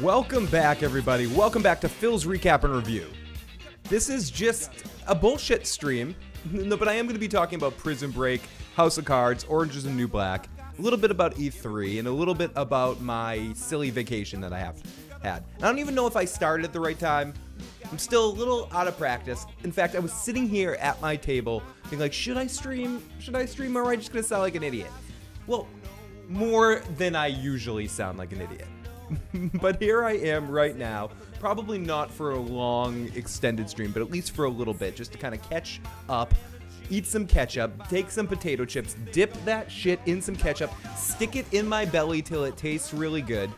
Welcome back, everybody. Welcome back to Phil's Recap and Review. This is just a bullshit stream, but I am going to be talking about Prison Break, House of Cards, Orange is the New Black, a little bit about E3, and a little bit about my silly vacation that I have had. I don't even know if I started at the right time. I'm still a little out of practice. In fact, I was sitting here at my table being like, should I stream? Or am I just going to sound like an idiot? Well, more than I usually sound like an idiot. But here I am right now, probably not for a long extended stream, but at least for a little bit, just to kind of catch up, eat some ketchup, take some potato chips, dip that shit in some ketchup, stick it in my belly till it tastes really good.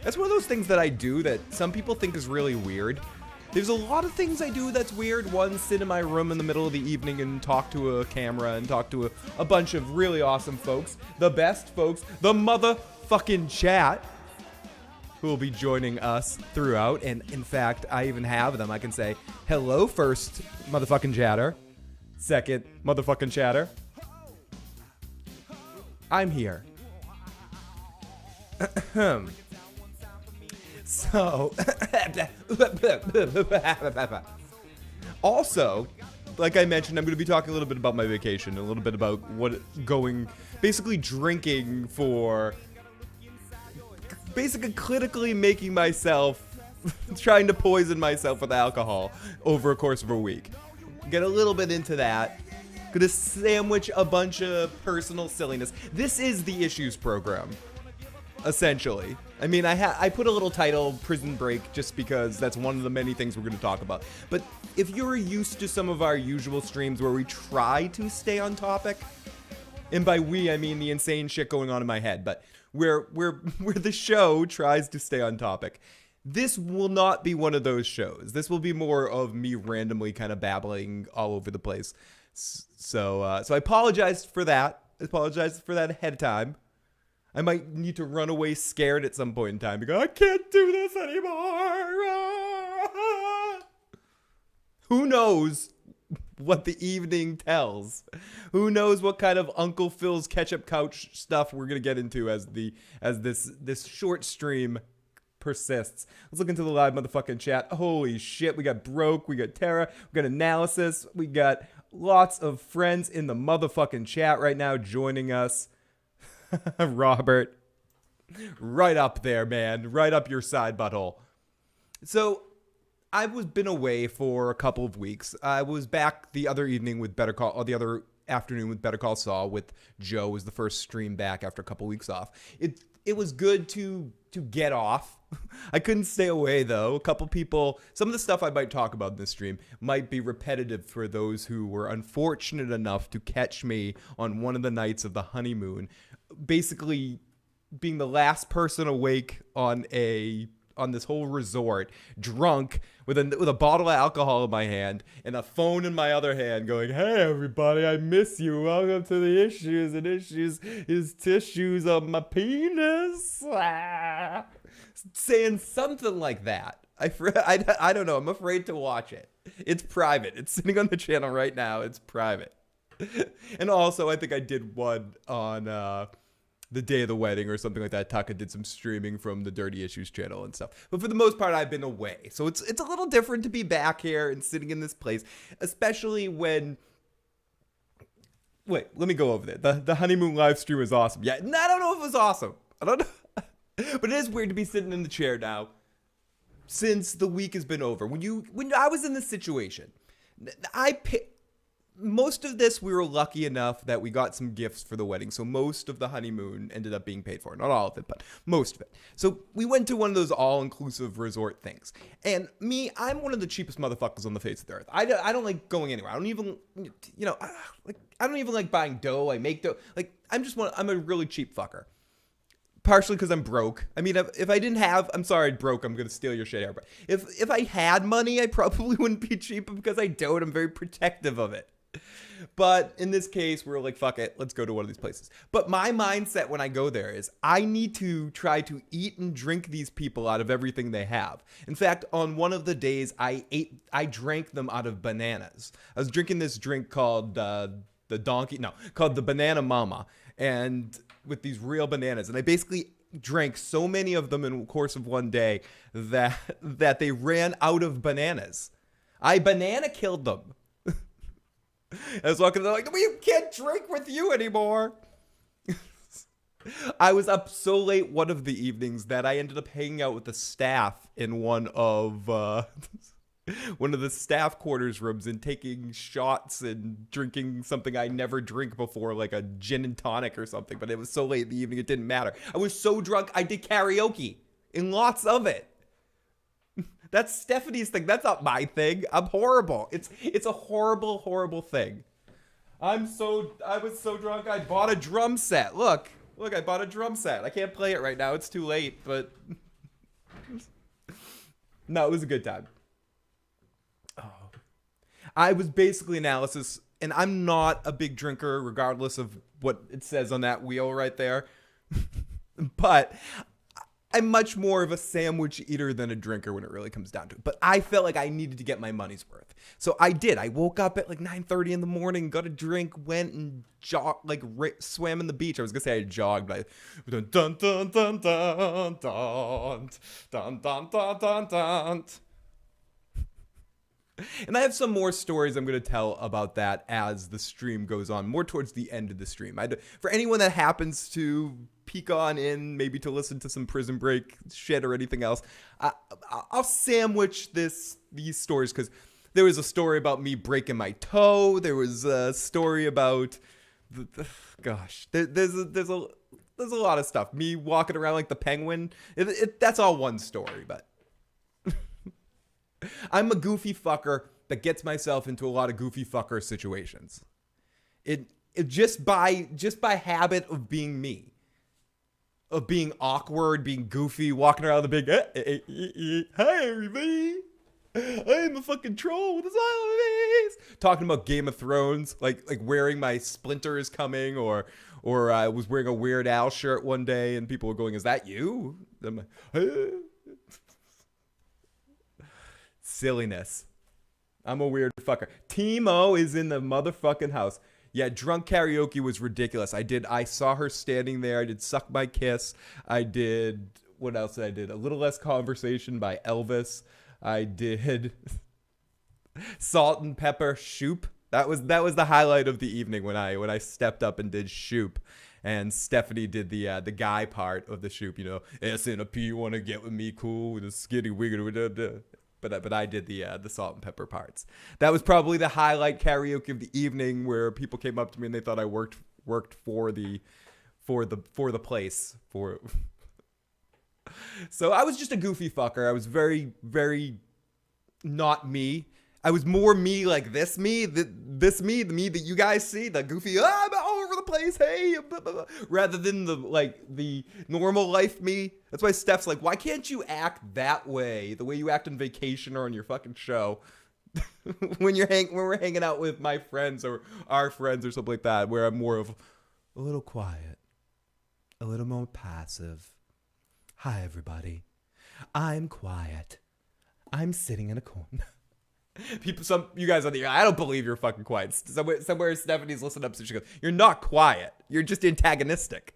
That's one of those things that I do that some people think is really weird. There's a lot of things I do that's weird. One, sit in my room in the middle of the evening and talk to a camera and talk to a bunch of really awesome folks. The best folks, the motherfucking chat, who will be joining us throughout. And in fact, I even have them. I can say, hello, first motherfucking chatter. Second motherfucking chatter. I'm here. So, also, like I mentioned, I'm going to be talking a little bit about my vacation, a little bit about basically drinking for, basically clinically making myself, trying to poison myself with alcohol over a course of a week. Get a little bit into that. Gonna sandwich a bunch of personal silliness. This is the Issues program, essentially. I mean, I put a little title, Prison Break, just because that's one of the many things we're going to talk about. But if you're used to some of our usual streams where we try to stay on topic, and by we, I mean the insane shit going on in my head, but where the show tries to stay on topic, this will not be one of those shows. This will be more of me randomly kind of babbling all over the place. So I apologize for that. I apologize for that ahead of time. I might need to run away scared at some point in time because I can't do this anymore. Who knows what the evening tells? Who knows what kind of Uncle Phil's ketchup couch stuff we're gonna get into as this short stream persists. Let's look into the live motherfucking chat. Holy shit, we got Broke, we got Tara, we got Analysis, we got lots of friends in the motherfucking chat right now joining us. Robert, right up there, man, right up your side butthole. So I was been away for a couple of weeks. I was back the other evening with the other afternoon with Better Call Saul with Joe. Was the first stream back after a couple weeks off. It was good to get off. I couldn't stay away though. A couple people, some of the stuff I might talk about in this stream might be repetitive for those who were unfortunate enough to catch me on one of the nights of the honeymoon, basically being the last person awake on this whole resort, drunk with a bottle of alcohol in my hand and a phone in my other hand going, hey everybody, I miss you. Welcome to the Issues, and Issues is tissues of my penis. Saying something like that. I don't know. I'm afraid to watch it. It's private. It's sitting on the channel right now. It's private. And also, I think I did one on the day of the wedding or something like that. Taka did some streaming from the Dirty Issues channel and stuff. But for the most part, I've been away. So it's a little different to be back here and sitting in this place, especially when... Wait, let me go over there. The honeymoon live stream was awesome. Yeah, and I don't know if it was awesome. I don't know. But it is weird to be sitting in the chair now since the week has been over. When I was in this situation, most of this, we were lucky enough that we got some gifts for the wedding. So most of the honeymoon ended up being paid for. Not all of it, but most of it. So we went to one of those all-inclusive resort things. And me, I'm one of the cheapest motherfuckers on the face of the earth. I don't like going anywhere. I don't even, I don't even like buying dough. I make dough. I'm a really cheap fucker. Partially because I'm broke. I mean, if I didn't have, I'm sorry, broke. I'm going to steal your shit here. But if I had money, I probably wouldn't be cheap because I don't. I'm very protective of it. But in this case, we're like, fuck it. Let's go to one of these places. But my mindset when I go there is I need to try to eat and drink these people out of everything they have. In fact, on one of the days I drank them out of bananas. I was drinking this drink called called the Banana Mama. And with these real bananas. And I basically drank so many of them in the course of one day that they ran out of bananas. I banana killed them. I was walking, they're like, we can't drink with you anymore. I was up so late one of the evenings that I ended up hanging out with the staff in one of the staff quarters rooms and taking shots and drinking something I never drink before, like a gin and tonic or something. But it was so late in the evening, it didn't matter. I was so drunk, I did karaoke, and lots of it. That's Stephanie's thing. That's not my thing. I'm horrible. It's a horrible, horrible thing. I was so drunk, I bought a drum set. Look, I bought a drum set. I can't play it right now. It's too late, but no, it was a good time. Oh. I was basically analysis, and I'm not a big drinker, regardless of what it says on that wheel right there. But I'm much more of a sandwich eater than a drinker when it really comes down to it. But I felt like I needed to get my money's worth. So I did. I woke up at like 9:30 in the morning, got a drink, went and swam in the beach. I was going to say I jogged, but dun dun dun dun dun dun dun dun dun dun dun. And I have some more stories I'm going to tell about that as the stream goes on, more towards the end of the stream. For anyone that happens to peek on in, maybe to listen to some Prison Break shit or anything else, I'll sandwich these stories, because there was a story about me breaking my toe. There was a story about, there's a lot of stuff. Me walking around like the penguin. That's all one story, but I'm a goofy fucker that gets myself into a lot of goofy fucker situations. It just by habit of being me, of being awkward, being goofy, walking around the big, hi everybody, I'm a fucking troll with a smile on my face, talking about Game of Thrones, like wearing my splinters coming, or I was wearing a Weird Al shirt one day and people were going, is that you? I'm like, silliness. I'm a weird fucker. Timo is in the motherfucking house. Yeah, drunk karaoke was ridiculous. I saw her standing there. I did Suck My Kiss. I did, what else did I did? A Little Less Conversation by Elvis. I did Salt and Pepper Shoop. That was the highlight of the evening when I stepped up and did Shoop. And Stephanie did the guy part of the Shoop, S and a P, you want to get with me, cool, with a skinny wiggle. But I did the Salt and Pepper parts. That was probably the highlight karaoke of the evening, where people came up to me and they thought I worked for the place. So I was just a goofy fucker. I was very, very not me. I was more me like this me, the me that you guys see, the goofy, I'm all over the place, hey, blah, blah, blah, rather than the normal life me. That's why Steph's like, why can't you act that way, the way you act on vacation or on your fucking show, when we're hanging out with my friends or our friends or something like that, where I'm more of a little quiet, a little more passive. Hi everybody, I'm quiet. I'm sitting in a corner. You guys on the, I don't believe you're fucking quiet. Somewhere Stephanie's listening up, so she goes, you're not quiet. You're just antagonistic.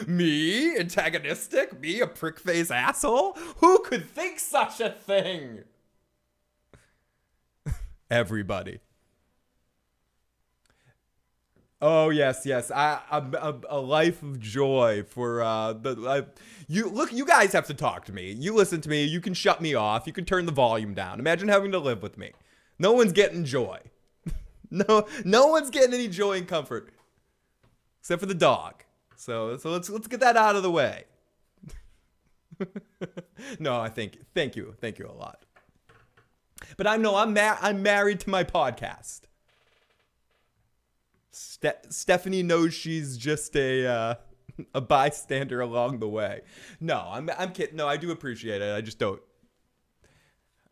Me? Antagonistic? Me? A prick face asshole? Who could think such a thing? Everybody. Oh yes. I'm a life of joy for you guys have to talk to me. You listen to me. You can shut me off. You can turn the volume down. Imagine having to live with me. No one's getting joy. No one's getting any joy and comfort, except for the dog. So let's get that out of the way. No, thank you a lot. But I'm married to my podcast. Stephanie knows she's just a bystander along the way. No, I'm kidding. No, I do appreciate it. I just don't.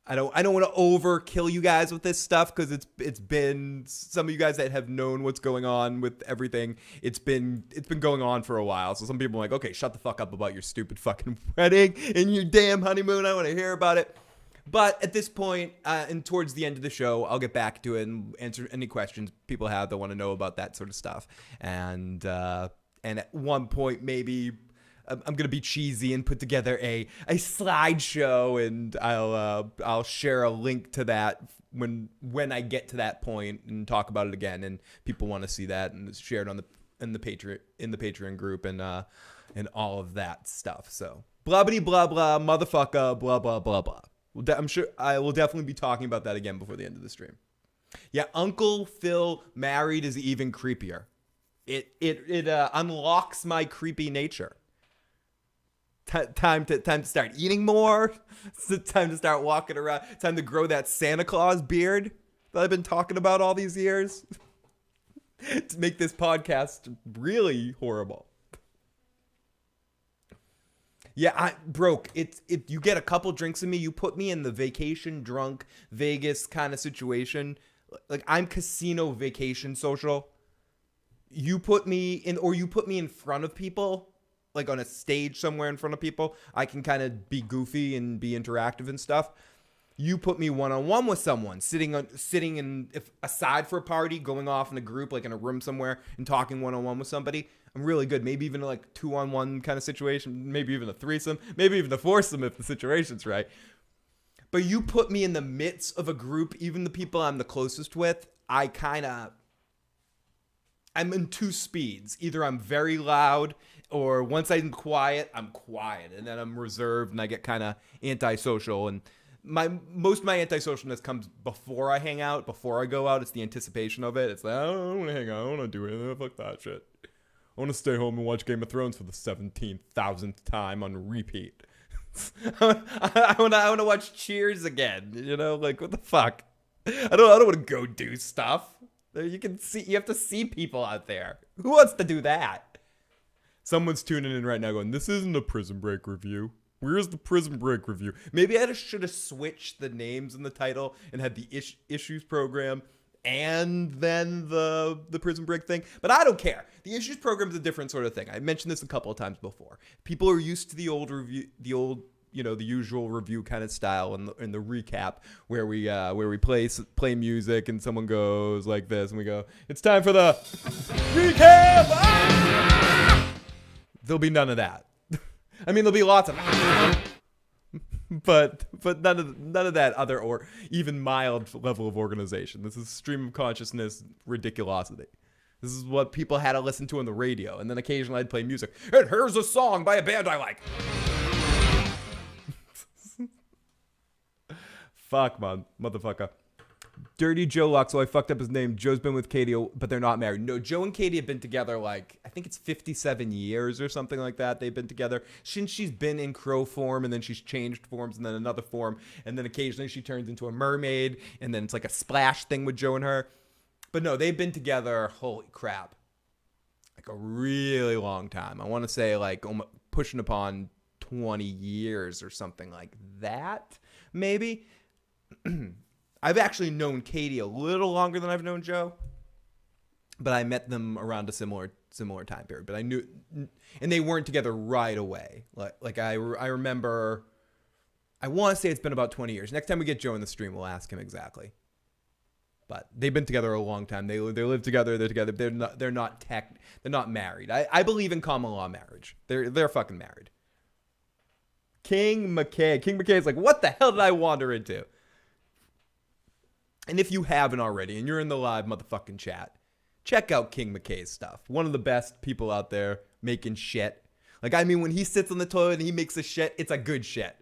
I don't want to overkill you guys with this stuff, because it's been, some of you guys that have known what's going on with everything. It's been going on for a while. So some people are like, okay, shut the fuck up about your stupid fucking wedding and your damn honeymoon. I want to hear about it. But at this point, and towards the end of the show, I'll get back to it and answer any questions people have that want to know about that sort of stuff. And at one point, maybe I'm gonna be cheesy and put together a slideshow, and I'll share a link to that when I get to that point and talk about it again, and people want to see that, and it's shared on the Patreon group and all of that stuff. So blah blah blah blah motherfucker blah blah blah blah. I'm sure I will definitely be talking about that again before the end of the stream. Yeah, Uncle Phil married is even creepier. It unlocks my creepy nature. Time to start eating more. It's time to start walking around. Time to grow that Santa Claus beard that I've been talking about all these years. To make this podcast really horrible. Yeah, I broke. If you get a couple drinks in me, you put me in the vacation drunk Vegas kind of situation. Like, I'm casino vacation social. You put me in front of people, like on a stage somewhere in front of people. I can kind of be goofy and be interactive and stuff. You put me one-on-one with someone, sitting in, if aside for a party, going off in a group, like in a room somewhere, and talking one-on-one with somebody. I'm really good. Maybe even like 2-on-1 kind of situation. Maybe even a threesome. Maybe even a foursome if the situation's right. But you put me in the midst of a group, even the people I'm the closest with, I'm in two speeds. Either I'm very loud, or once I'm quiet, and then I'm reserved and I get kind of antisocial. And most of my antisocialness comes before I hang out, before I go out. It's the anticipation of it. It's like, I don't want to hang out. I don't want to do anything. Fuck that shit. I want to stay home and watch Game of Thrones for the 17,000th time on repeat. I want to watch Cheers again. You know, like, what the fuck? I don't want to go do stuff. You have to see people out there. Who wants to do that? Someone's tuning in right now going, this isn't a Prison Break review. Where's the Prison Break review? Maybe I should have switched the names in the title and had the issues program and then the Prison Break thing. But I don't care. The issues program is a different sort of thing. I mentioned this a couple of times before. People are used to the usual review kind of style in the recap where we play music and someone goes like this and we go, it's time for the recap. Ah! There'll be none of that. I mean, there'll be lots of, but none of that other or even mild level of organization. This is stream of consciousness ridiculosity. This is what people had to listen to on the radio, and then occasionally I'd play music. And here's a song by a band I like. Fuck, man, motherfucker. Dirty Joe Locke, so I fucked up his name. Joe's been with Katie, but they're not married. No, Joe and Katie have been together like, I think it's 57 years or something like that. They've been together since she's been in crow form, and then she's changed forms, and then another form, and then occasionally she turns into a mermaid, and then it's like a splash thing with Joe and her. But no, they've been together, holy crap, like a really long time. I want to say like pushing upon 20 years or something like that, maybe. I've actually known Katie a little longer than I've known Joe, but I met them around a similar time period. But I knew, and they weren't together right away. Like I remember, I want to say it's been about 20 years. Next time we get Joe in the stream, we'll ask him exactly. But they've been together a long time. They live together. They're together. They're not married. I believe in common law marriage. They're fucking married. King McKay is like, what the hell did I wander into? And if you haven't already, and you're in the live motherfucking chat, check out King McKay's stuff. One of the best people out there making shit. Like, I mean, when he sits on the toilet and he makes a shit, it's a good shit.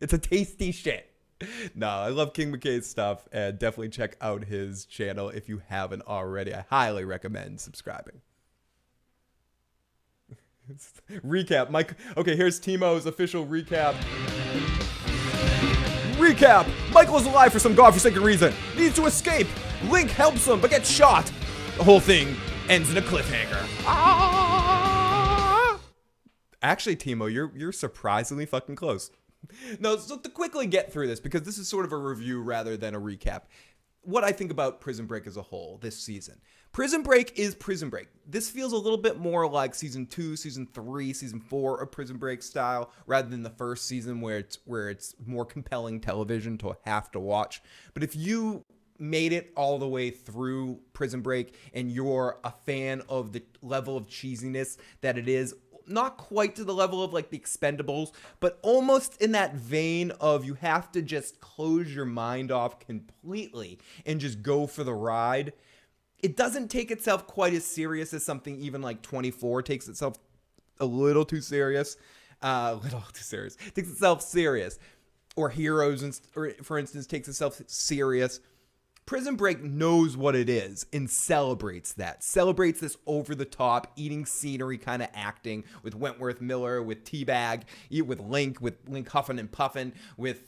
It's a tasty shit. No, I love King McKay's stuff, and definitely check out his channel if you haven't already. I highly recommend subscribing. Recap, Mike. Okay, here's Timo's official recap. Recap! Michael is alive for some godforsaken reason. Needs to escape. Link helps him, but gets shot. The whole thing ends in a cliffhanger. Ah! Actually, Timo, you're surprisingly fucking close. No, so to quickly get through this, because this is sort of a review rather than a recap, what I think about Prison Break as a whole this season. Prison Break is Prison Break. This feels a little bit more like season 2, season 3, season 4 of Prison Break style, rather than the first season where it's more compelling television to have to watch. But if you made it all the way through Prison Break and you're a fan of the level of cheesiness that it is, not quite to the level of like the Expendables, but almost in that vein of you have to just close your mind off completely and just go for the ride. It doesn't take itself quite as serious as something even like 24 takes itself a little too serious. Takes itself serious. Or Heroes, for instance, takes itself serious. Prison Break knows what it is and celebrates that. Celebrates this over-the-top, eating scenery kind of acting with Wentworth Miller, with T-Bag, with Link huffing and puffing, with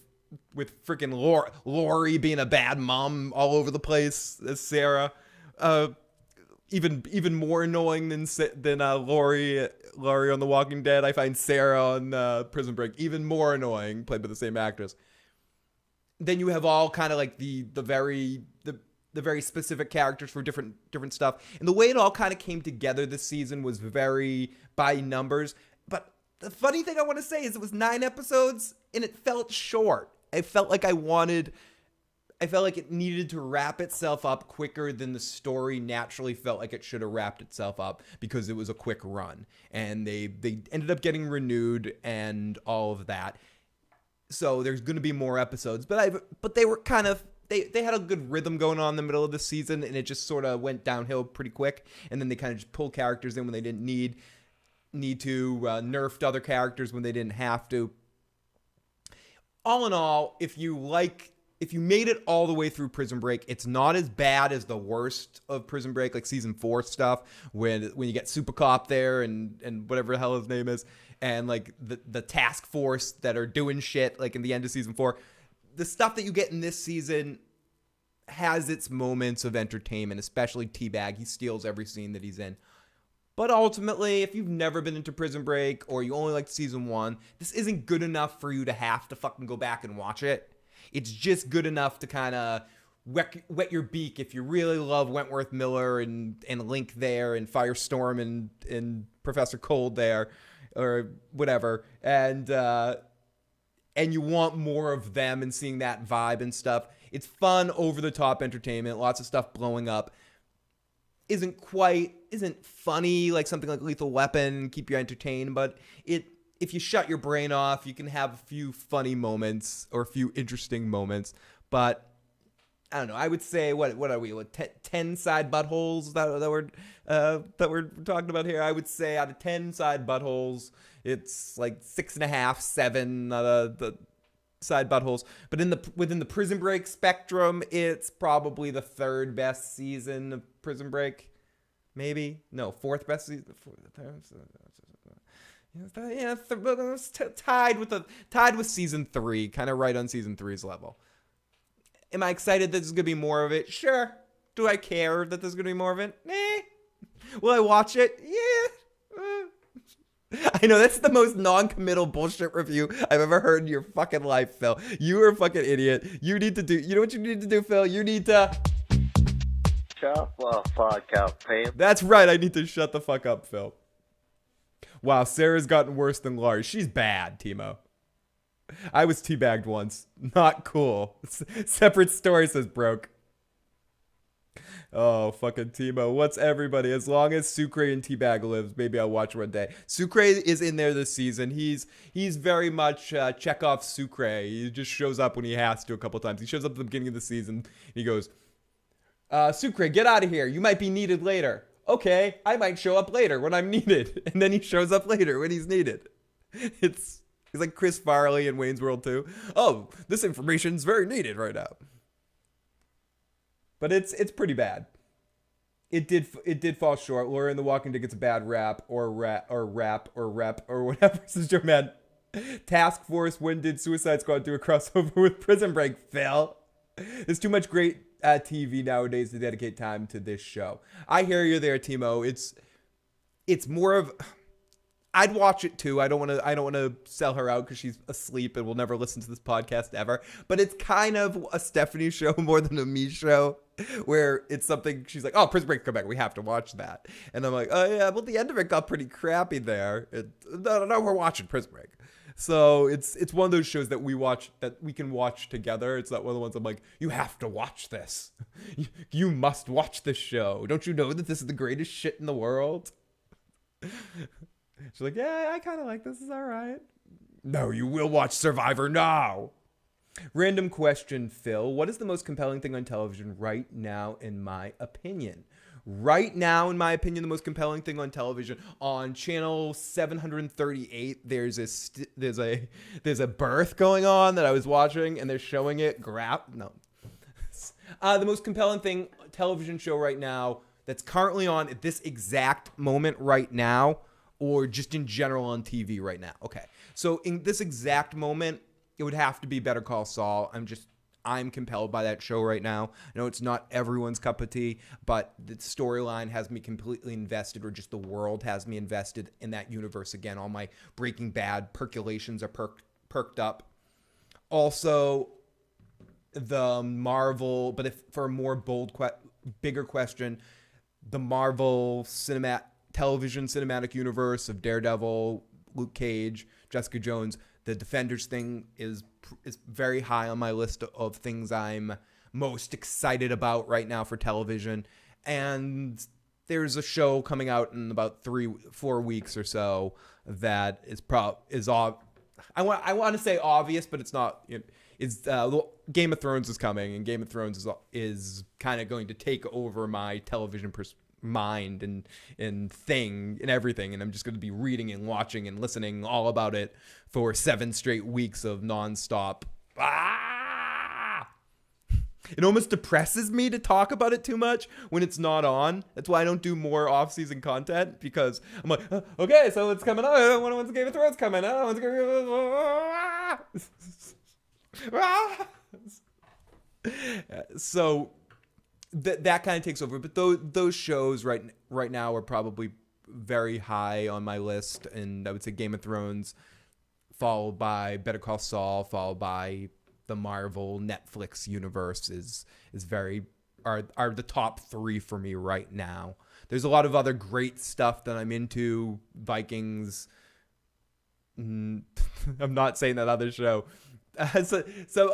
freaking Lori being a bad mom all over the place as Sarah. Even more annoying than Lori on The Walking Dead. I find Sarah on Prison Break even more annoying, played by the same actress. Then you have all kind of like the very specific characters for different stuff. And the way it all kind of came together this season was very by numbers. But the funny thing I want to say is it was 9 episodes and it felt short. I felt like it needed to wrap itself up quicker than the story naturally felt like it should have wrapped itself up, because it was a quick run. And they ended up getting renewed and all of that. So there's going to be more episodes, but they were kind of, they had a good rhythm going on in the middle of the season, and it just sort of went downhill pretty quick. And then they kind of just pulled characters in when they didn't need to, nerfed other characters when they didn't have to. All in all, if you made it all the way through Prison Break, it's not as bad as the worst of Prison Break, like season 4 stuff, when you get Super Cop there and whatever the hell his name is, and like the task force that are doing shit like in the end of season 4. The stuff that you get in this season has its moments of entertainment, especially T-Bag. He steals every scene that he's in. But ultimately, if you've never been into Prison Break or you only liked season 1, this isn't good enough for you to have to fucking go back and watch it. It's just good enough to kind of wet your beak if you really love Wentworth Miller and Link there and Firestorm and Professor Cold there or whatever. And you want more of them and seeing that vibe and stuff. It's fun, over-the-top entertainment, lots of stuff blowing up. Isn't funny like something like Lethal Weapon, keep you entertained, but if you shut your brain off, you can have a few funny moments or a few interesting moments. But I don't know. I would say what are we? 10 side buttholes that we're talking about here. I would say out of 10 side buttholes, it's like 6.5, 7 the side buttholes. But within the Prison Break spectrum, it's probably the 3rd best season of Prison Break. Maybe no, 4th best season. Yeah, tied with season 3, kind of right on season 3's level. Am I excited that there's gonna be more of it? Sure. Do I care that there's gonna be more of it? Will I watch it? Yeah. I know that's the most non-committal bullshit review I've ever heard in your fucking life, Phil. You are a fucking idiot. You know what you need to do, Phil? You need to shut the fuck up, Pam. That's right. I need to shut the fuck up, Phil. Wow, Sarah's gotten worse than Laurie. She's bad, Timo. I was teabagged once. Not cool. Separate story, says Broke. Oh, fucking Timo. What's everybody? As long as Sucre and Teabag lives, maybe I'll watch one day. Sucre is in there this season. He's very much Chekhov's Sucre. He just shows up when he has to a couple times. He shows up at the beginning of the season. And he goes, Sucre, get out of here. You might be needed later. Okay, I might show up later when I'm needed. And then he shows up later when he's needed. He's like Chris Farley in Wayne's World 2. Oh, this information's very needed right now. But it's pretty bad. It did fall short. Laura in The Walking Dead gets a bad rap or whatever, says Joe Man. Task Force, when did Suicide Squad do a crossover with Prison Break, Phil? There's too much great TV nowadays to dedicate time to this show. I hear you there, Timo. It's more of, I'd watch it too. I don't want to sell her out because she's asleep and will never listen to this podcast ever. But it's kind of a Stephanie show more than a me show, where it's something she's like, oh, Prison Break, come back, we have to watch that. And I'm like, oh yeah, well the end of it got pretty crappy there. No, we're watching Prison Break. So it's one of those shows that we can watch together. It's not one of the ones I'm like, you have to watch this. You must watch this show. Don't you know that this is the greatest shit in the world? She's like, yeah, I kind of like this. Is all right. No, you will watch Survivor now. Random question, Phil. What is the most compelling thing on television right now, in my opinion? Right now, in my opinion, the most compelling thing on television on channel 738, there's a birth going on that I was watching, and they're showing it. The most compelling thing television show right now that's currently on at this exact moment right now, or just in general on TV right now. Okay, so in this exact moment, it would have to be Better Call Saul. I'm compelled by that show right now. I know it's not everyone's cup of tea, but the storyline has me completely invested, or just the world has me invested in that universe again. All my Breaking Bad percolations are perked up. Also, the Marvel, but if for a more bold, bigger question, the Marvel television cinematic universe of Daredevil, Luke Cage, Jessica Jones, the Defenders thing is very high on my list of things I'm most excited about right now for television. And there's a show coming out in about 3-4 weeks or so that I want to say obvious, but it's not. Game of Thrones is coming, and Game of Thrones is kind of going to take over my television mind and thing and everything, and I'm just going to be reading and watching and listening all about it for 7 straight weeks of nonstop. It almost depresses me to talk about it too much when it's not on. That's why I don't do more off-season content, because I'm like, okay, so it's coming out. When's Game of Thrones coming out? So that kind of takes over. But those shows right now are probably very high on my list, and I would say Game of Thrones, followed by Better Call Saul, followed by the Marvel Netflix universe are the top 3 for me right now. There's a lot of other great stuff that I'm into. Vikings. I'm not saying that other show. So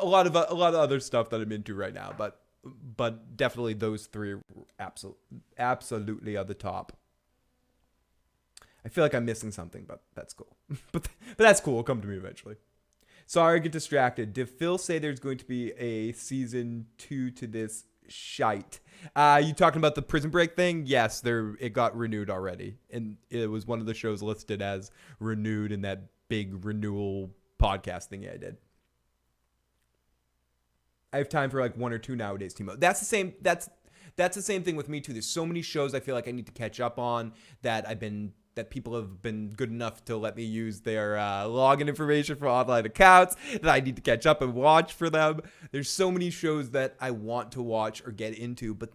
a lot of other stuff that I'm into right now, but definitely those 3 absolutely are the top. I feel like I'm missing something, but that's cool. but that's cool. It'll come to me eventually. Sorry, I get distracted. Did Phil say there's going to be a season 2 to this shite? You talking about the Prison Break thing? Yes, it got renewed already, and it was one of the shows listed as renewed in that big renewal podcast thing I did. I have time for like 1 or 2 nowadays, Timo. That's the same. That's the same thing with me too. There's so many shows I feel like I need to catch up on that people have been good enough to let me use their login information for online accounts that I need to catch up and watch for them. There's so many shows that I want to watch or get into, but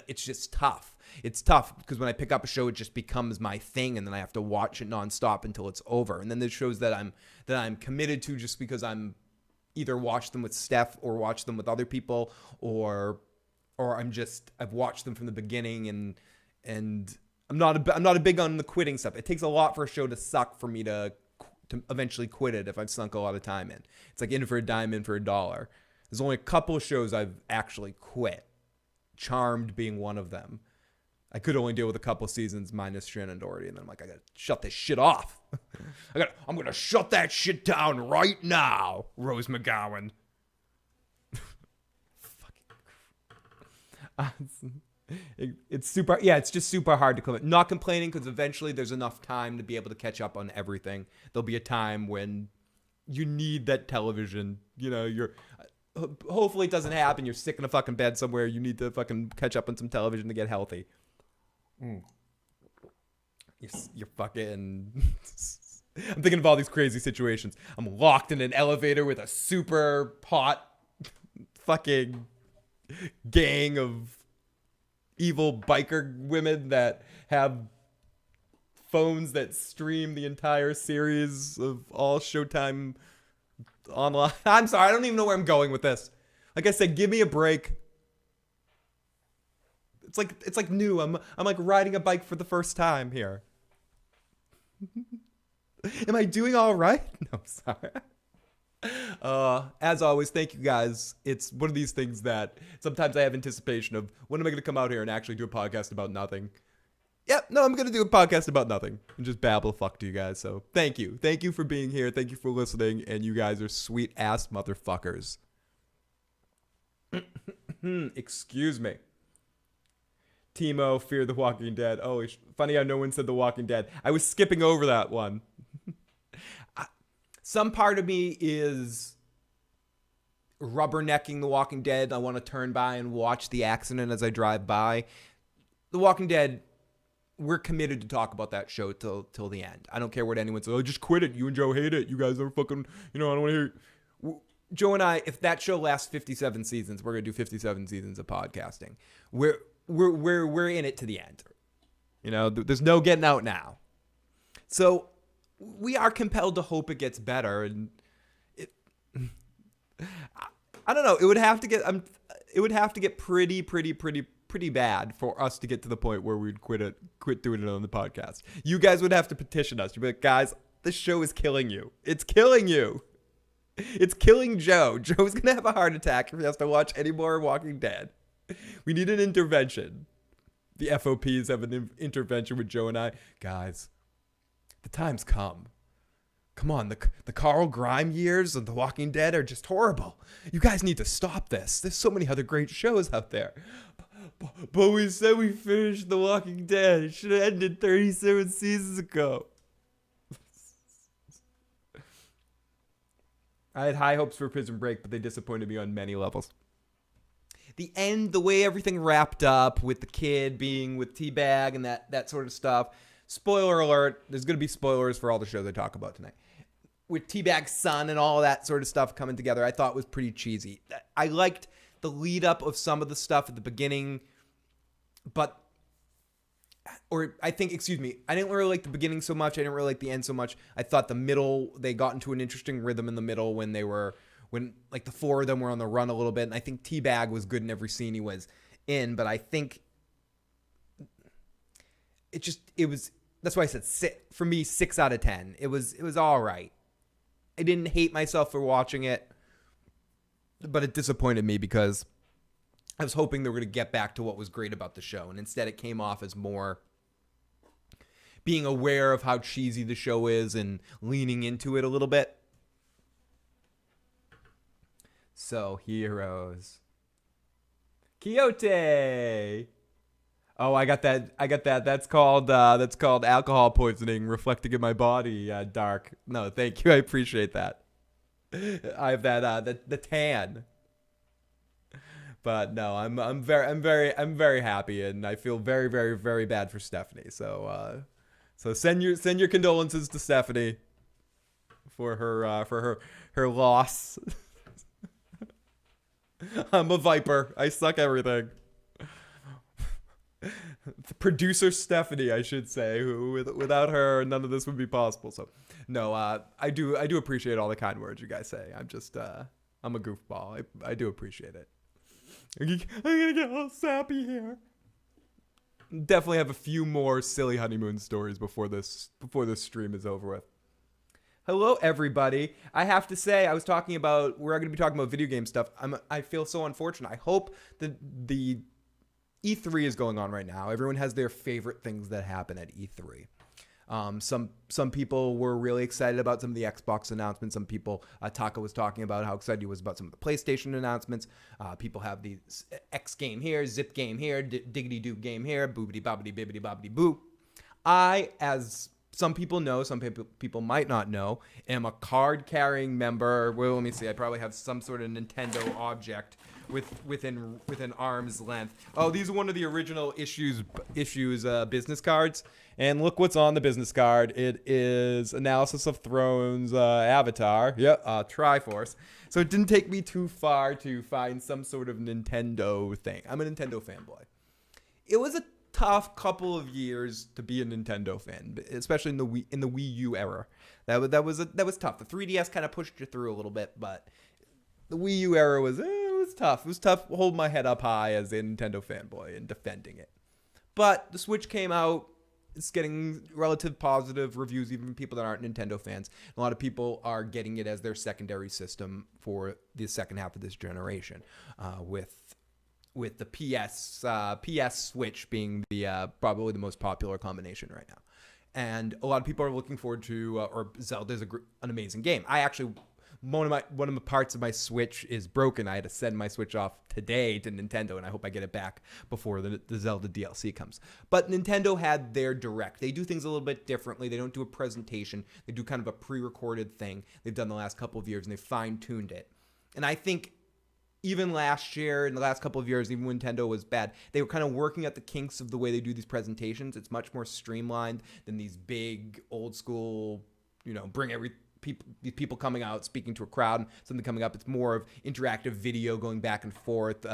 it's just tough. It's tough because when I pick up a show, it just becomes my thing, and then I have to watch it nonstop until it's over. And then there's shows that I'm committed to just because I'm either watch them with Steph or watch them with other people, or I've watched them from the beginning, and I'm not a big on the quitting stuff. It takes a lot for a show to suck for me to eventually quit it if I've sunk a lot of time in. It's like in for a dime, in for a dollar. There's only a couple of shows I've actually quit. Charmed being one of them. I could only deal with a couple seasons minus Shannon Doherty, and then I'm like, I gotta shut this shit off. I'm gonna shut that shit down right now, Rose McGowan. It's super. Yeah, it's just super hard to commit. Not complaining because eventually there's enough time to be able to catch up on everything. There'll be a time when you need that television. You're. Hopefully it doesn't happen. You're sick in a fucking bed somewhere. You need to fucking catch up on some television to get healthy. You're fucking. I'm thinking of all these crazy situations. I'm locked in an elevator with a super hot fucking gang of evil biker women that have phones that stream the entire series of all Showtime online. I'm sorry, I don't even know where I'm going with this. Like I said, give me a break. It's like new. I'm like riding a bike for the first time here. Am I doing all right? No, sorry. As always, thank you guys. It's one of these things that sometimes I have anticipation of when am I going to come out here and actually do a podcast about nothing. Yep, no, I'm going to do a podcast about nothing and just babble fuck to you guys. So thank you. Thank you for being here. Thank you for listening. And you guys are sweet ass motherfuckers. Excuse me. Timo, Fear the Walking Dead. Oh, funny how no one said The Walking Dead. I was skipping over that one. Some part of me is rubbernecking The Walking Dead. I want to turn by and watch the accident as I drive by. The Walking Dead, we're committed to talk about that show till the end. I don't care what anyone says. Oh, just quit it. You and Joe hate it. You guys are fucking, I don't want to hear it. Joe and I, if that show lasts 57 seasons, we're going to do 57 seasons of podcasting. We're in it to the end. There's no getting out now. So we are compelled to hope it gets better. And I don't know. It would have to get pretty bad for us to get to the point where we'd quit doing it on the podcast. You guys would have to petition us. You'd be like, guys, this show is killing you. It's killing you. It's killing Joe. Joe's going to have a heart attack if he has to watch any more Walking Dead. We need an intervention. The FOPs have an intervention with Joe and I. Guys, the time's come. Come on, the Carl Grime years of The Walking Dead are just horrible. You guys need to stop this. There's so many other great shows out there. But we said we finished The Walking Dead. It should have ended 37 seasons ago. I had high hopes for Prison Break, but they disappointed me on many levels. The end, the way everything wrapped up with the kid being with T-Bag and that sort of stuff. Spoiler alert, there's going to be spoilers for all the shows I talk about tonight. With T-Bag's son and all that sort of stuff coming together, I thought was pretty cheesy. I liked the lead up of some of the stuff at the beginning, I didn't really like the beginning so much. I didn't really like the end so much. I thought the middle, they got into an interesting rhythm in the middle when like the four of them were on the run a little bit. And I think T-Bag was good in every scene he was in, but I think that's why I said for me, 6 out of 10. It was all right. I didn't hate myself for watching it, but it disappointed me because I was hoping they were going to get back to what was great about the show. And instead it came off as more being aware of how cheesy the show is and leaning into it a little bit. So, heroes. Quixote. Oh, I got that. That's called alcohol poisoning reflecting in my body, Dark. No, thank you. I appreciate that. I have that the tan. But no, I'm very happy, and I feel very, very, very bad for Stephanie. So send your condolences to Stephanie for her loss. I'm a viper. I suck everything. The producer Stephanie, I should say, who without her none of this would be possible. So no, I do appreciate all the kind words you guys say. I'm a goofball. I do appreciate it. I'm gonna get all sappy here. Definitely have a few more silly honeymoon stories before this stream is over with. Hello, everybody. I have to say, we're going to be talking about video game stuff. I feel so unfortunate. I hope that the E3 is going on right now. Everyone has their favorite things that happen at E3. Some people were really excited about some of the Xbox announcements. Some people, Taka was talking about how excited he was about some of the PlayStation announcements. People have the X game here, Zip game here, Diggity Doo game here, boobity bobbity bibbity bobbity boo. I, as some people know, some people might not know, am a card-carrying member. Well, let me see. I probably have some sort of Nintendo object within arm's length. Oh, these are one of the original issues business cards. And look what's on the business card. It is Analysis of Thrones Avatar. Yep, Triforce. So it didn't take me too far to find some sort of Nintendo thing. I'm a Nintendo fanboy. It was a tough couple of years to be a Nintendo fan, especially in the Wii U era. That was tough. The 3DS kind of pushed you through a little bit, but the Wii U era was tough. It was tough holding my head up high as a Nintendo fanboy and defending it. But the Switch came out. It's getting relative positive reviews, even from people that aren't Nintendo fans. A lot of people are getting it as their secondary system for the second half of this generation, with with the PS Switch being the probably the most popular combination right now. And a lot of people are looking forward to, or Zelda's an amazing game. I actually, one of the parts of my Switch is broken. I had to send my Switch off today to Nintendo, and I hope I get it back before the Zelda DLC comes. But Nintendo had their Direct. They do things a little bit differently. They don't do a presentation. They do kind of a pre-recorded thing they've done the last couple of years, and they fine-tuned it. And I think even last year, in the last couple of years, even when Nintendo was bad, they were kind of working at the kinks of the way they do these presentations. It's much more streamlined than these big, old school, bring people coming out, speaking to a crowd, something coming up. It's more of interactive video going back and forth.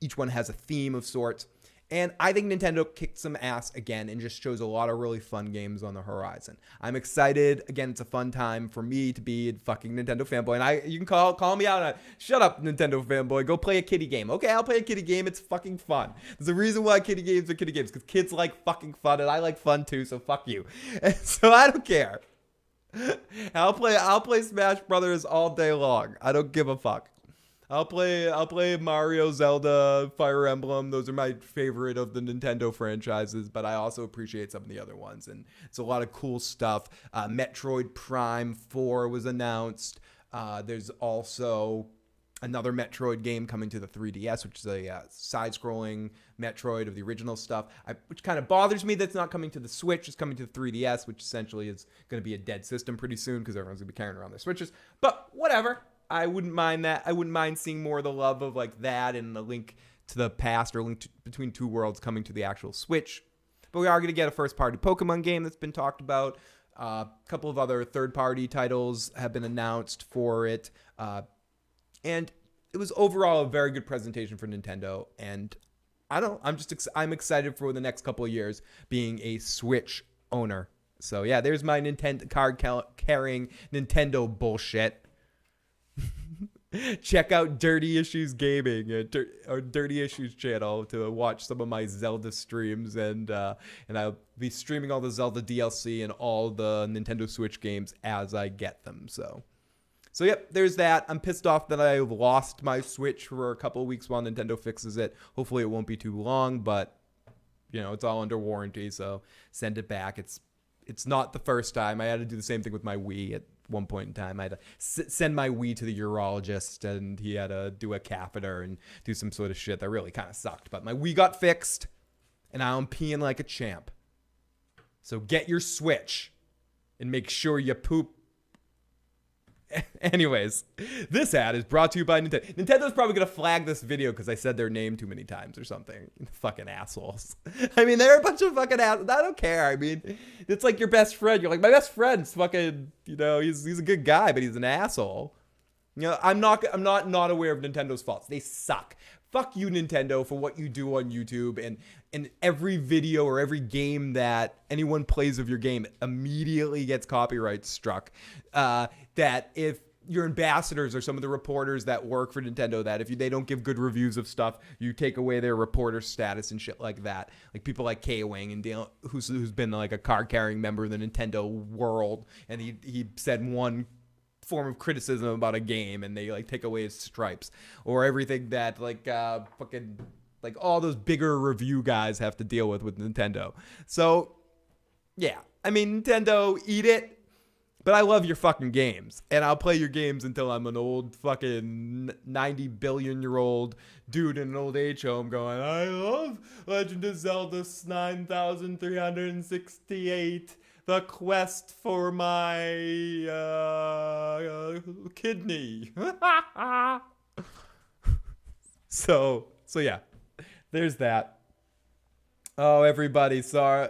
Each one has a theme of sorts. And I think Nintendo kicked some ass again and just shows a lot of really fun games on the horizon. I'm excited. Again, it's a fun time for me to be a fucking Nintendo fanboy. And you can call me out on it. Shut up, Nintendo fanboy. Go play a kiddie game. Okay, I'll play a kiddie game. It's fucking fun. There's a reason why kiddie games are kiddie games, because kids like fucking fun, and I like fun too, so fuck you. And so I don't care. I'll play Smash Brothers all day long. I don't give a fuck. I'll play Mario, Zelda, Fire Emblem. Those are my favorite of the Nintendo franchises, but I also appreciate some of the other ones. And it's a lot of cool stuff. Metroid Prime 4 was announced. There's also another Metroid game coming to the 3DS, which is a side-scrolling Metroid of the original stuff, which kind of bothers me that's not coming to the Switch. It's coming to the 3DS, which essentially is going to be a dead system pretty soon because everyone's going to be carrying around their Switches. But whatever. I wouldn't mind that. I wouldn't mind seeing more of the love of like that and the Link to the Past or Between Two Worlds coming to the actual Switch. But we are going to get a first-party Pokemon game that's been talked about. A couple of other third-party titles have been announced for it. And it was overall a very good presentation for Nintendo. And I'm excited for the next couple of years being a Switch owner. So yeah, there's my Nintendo card-carrying Nintendo bullshit. Check out Dirty Issues Gaming or Dirty Issues channel to watch some of my Zelda streams, and I'll be streaming all the Zelda DLC and all the Nintendo Switch games as I get them. So yep, there's that. I'm pissed off that I lost my Switch for a couple of weeks while Nintendo fixes it. Hopefully it won't be too long, but it's all under warranty, so send it back. It's not the first time. I had to do the same thing with my Wii at one point in time. I had to send my Wii to the urologist, and he had to do a catheter and do some sort of shit that really kind of sucked. But my Wii got fixed, and now I'm peeing like a champ. So get your Switch and make sure you poop. Anyways, this ad is brought to you by Nintendo. Nintendo's probably going to flag this video because I said their name too many times or something. Fucking assholes. I mean, they're a bunch of fucking assholes. I don't care. I mean, it's like your best friend. You're like, my best friend's fucking, he's a good guy, but he's an asshole. I'm not aware of Nintendo's faults. They suck. Fuck you, Nintendo, for what you do on YouTube, and every video or every game that anyone plays of your game immediately gets copyright struck. That if your ambassadors or some of the reporters that work for Nintendo, that if they don't give good reviews of stuff, you take away their reporter status and shit like that. Like people like K-Wing and Dale, who's been like a card-carrying member of the Nintendo world, and he said one form of criticism about a game and they like take away his stripes, or everything that fucking like all those bigger review guys have to deal with Nintendo. So yeah, I mean, Nintendo, eat it. But I love your fucking games, and I'll play your games until I'm an old fucking 90 billion year old dude in an old age home going, I love Legend of Zelda 9368. The quest for my kidney. So yeah, there's that. Oh, everybody, sorry.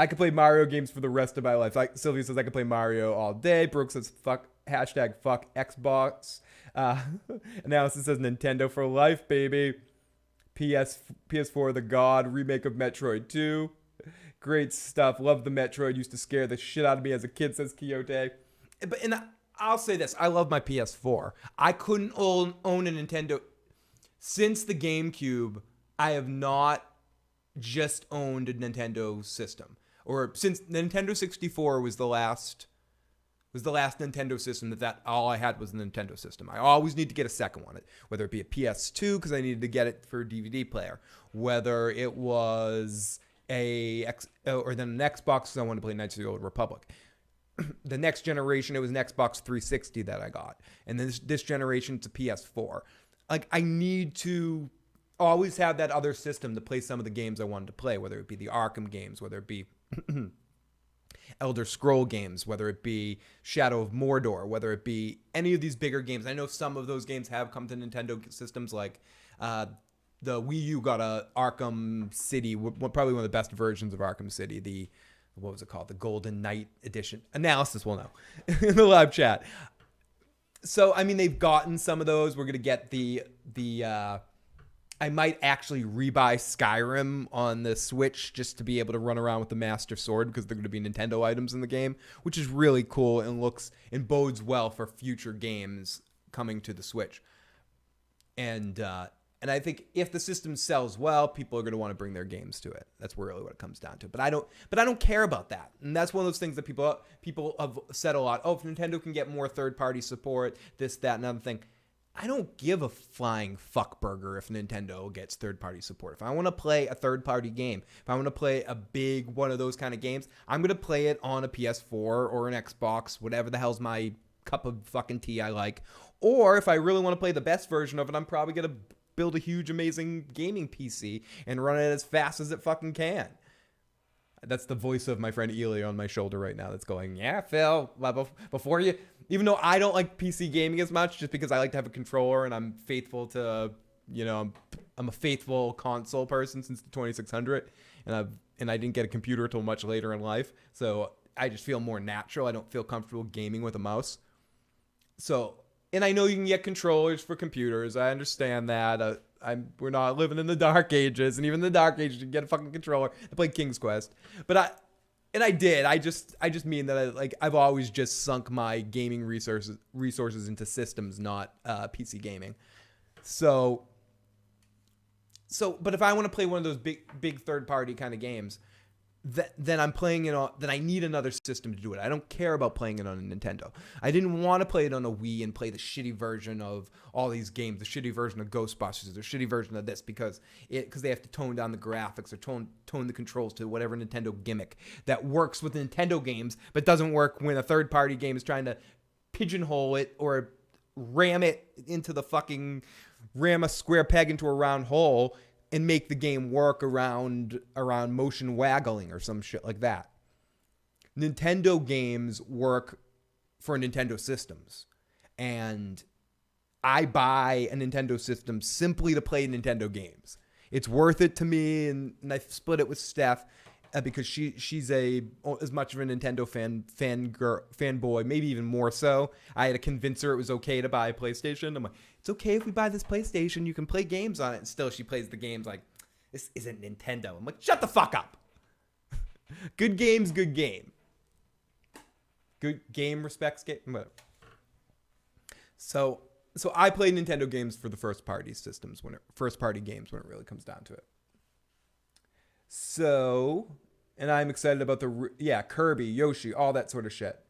I could play Mario games for the rest of my life. Like Sylvia says, I could play Mario all day. Brooke says, fuck Xbox. Analysis says Nintendo for life, baby. PS4, the God remake of Metroid 2. Great stuff. Love the Metroid. Used to scare the shit out of me as a kid, says Quixote. And I'll say this. I love my PS4. I couldn't own a Nintendo. Since the GameCube, I have not just owned a Nintendo system. Or since the Nintendo 64 was the last Was the last Nintendo system that all I had was the Nintendo system. I always need to get a second one, whether it be a PS2 because I needed to get it for a DVD player, whether it was or then an Xbox because I wanted to play Knights of the Old Republic. The next generation, it was an Xbox 360 that I got, and then this generation, it's a PS4. Like, I need to always have that other system to play some of the games I wanted to play, whether it be the Arkham games, whether it be Elder Scroll games, whether it be Shadow of Mordor, whether it be any of these bigger games. I know some of those games have come to Nintendo systems, like the Wii U got a Arkham City, probably one of the best versions of Arkham City, what was it called? The Golden Knight edition. Analysis will know in the live chat. So, I mean, they've gotten some of those. We're going to get I might actually rebuy Skyrim on the Switch just to be able to run around with the Master Sword because they're going to be Nintendo items in the game, which is really cool and looks and bodes well for future games coming to the Switch. And I think if the system sells well, people are going to want to bring their games to it. That's really what it comes down to. But I don't care about that. And that's one of those things that people have said a lot. Oh, if Nintendo can get more third-party support, this, that, and other thing. I don't give a flying fuck burger if Nintendo gets third-party support. If I want to play a third-party game, if I want to play a big one of those kind of games, I'm going to play it on a PS4 or an Xbox, whatever the hell's my cup of fucking tea I like. Or if I really want to play the best version of it, I'm probably going to build a huge, amazing gaming PC and run it as fast as it fucking can. That's the voice of my friend Ely on my shoulder right now that's going, yeah, Phil, before you... Even though I don't like PC gaming as much, just because I like to have a controller and I'm faithful to, I'm a faithful console person since the 2600, and I didn't get a computer until much later in life, so I just feel more natural. I don't feel comfortable gaming with a mouse. So, and I know you can get controllers for computers. I understand that. We're not living in the dark ages, and even in the dark ages, you can get a fucking controller to play King's Quest. But I did. I just mean that I've always just sunk my gaming resources into systems, not PC gaming. So, but if I want to play one of those big third party kind of games, then I'm playing it on. Then I need another system to do it. I don't care about playing it on a Nintendo. I didn't want to play it on a Wii and play the shitty version of all these games, the shitty version of Ghostbusters, the shitty version of this because they have to tone down the graphics or tone the controls to whatever Nintendo gimmick that works with Nintendo games, but doesn't work when a third party game is trying to pigeonhole it or ram a square peg into a round hole and make the game work around motion waggling or some shit like that. Nintendo games work for Nintendo systems. And I buy a Nintendo system simply to play Nintendo games. It's worth it to me, and I split it with Steph because she's as much of a Nintendo fanboy, maybe even more so. I had to convince her it was okay to buy a PlayStation. I'm like, it's okay if we buy this PlayStation, you can play games on it. And still she plays the games like, this isn't Nintendo. I'm like, shut the fuck up. Good game's good game. Good game respects game. Whatever. So I play Nintendo games for the first party games when it really comes down to it. So, and I'm excited about Kirby, Yoshi, all that sort of shit.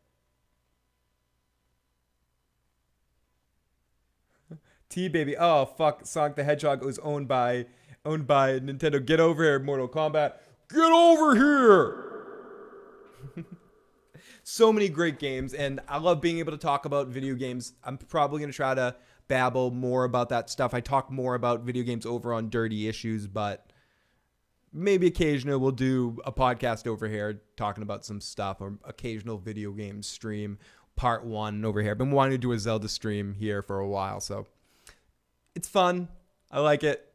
T-Baby, oh fuck, Sonic the Hedgehog was owned by Nintendo. Get over here, Mortal Kombat. Get over here! So many great games, and I love being able to talk about video games. I'm probably going to try to babble more about that stuff. I talk more about video games over on Dirty Issues, but maybe occasionally we'll do a podcast over here talking about some stuff, or occasional video game stream, part 1 over here. I've been wanting to do a Zelda stream here for a while, so it's fun. I like it.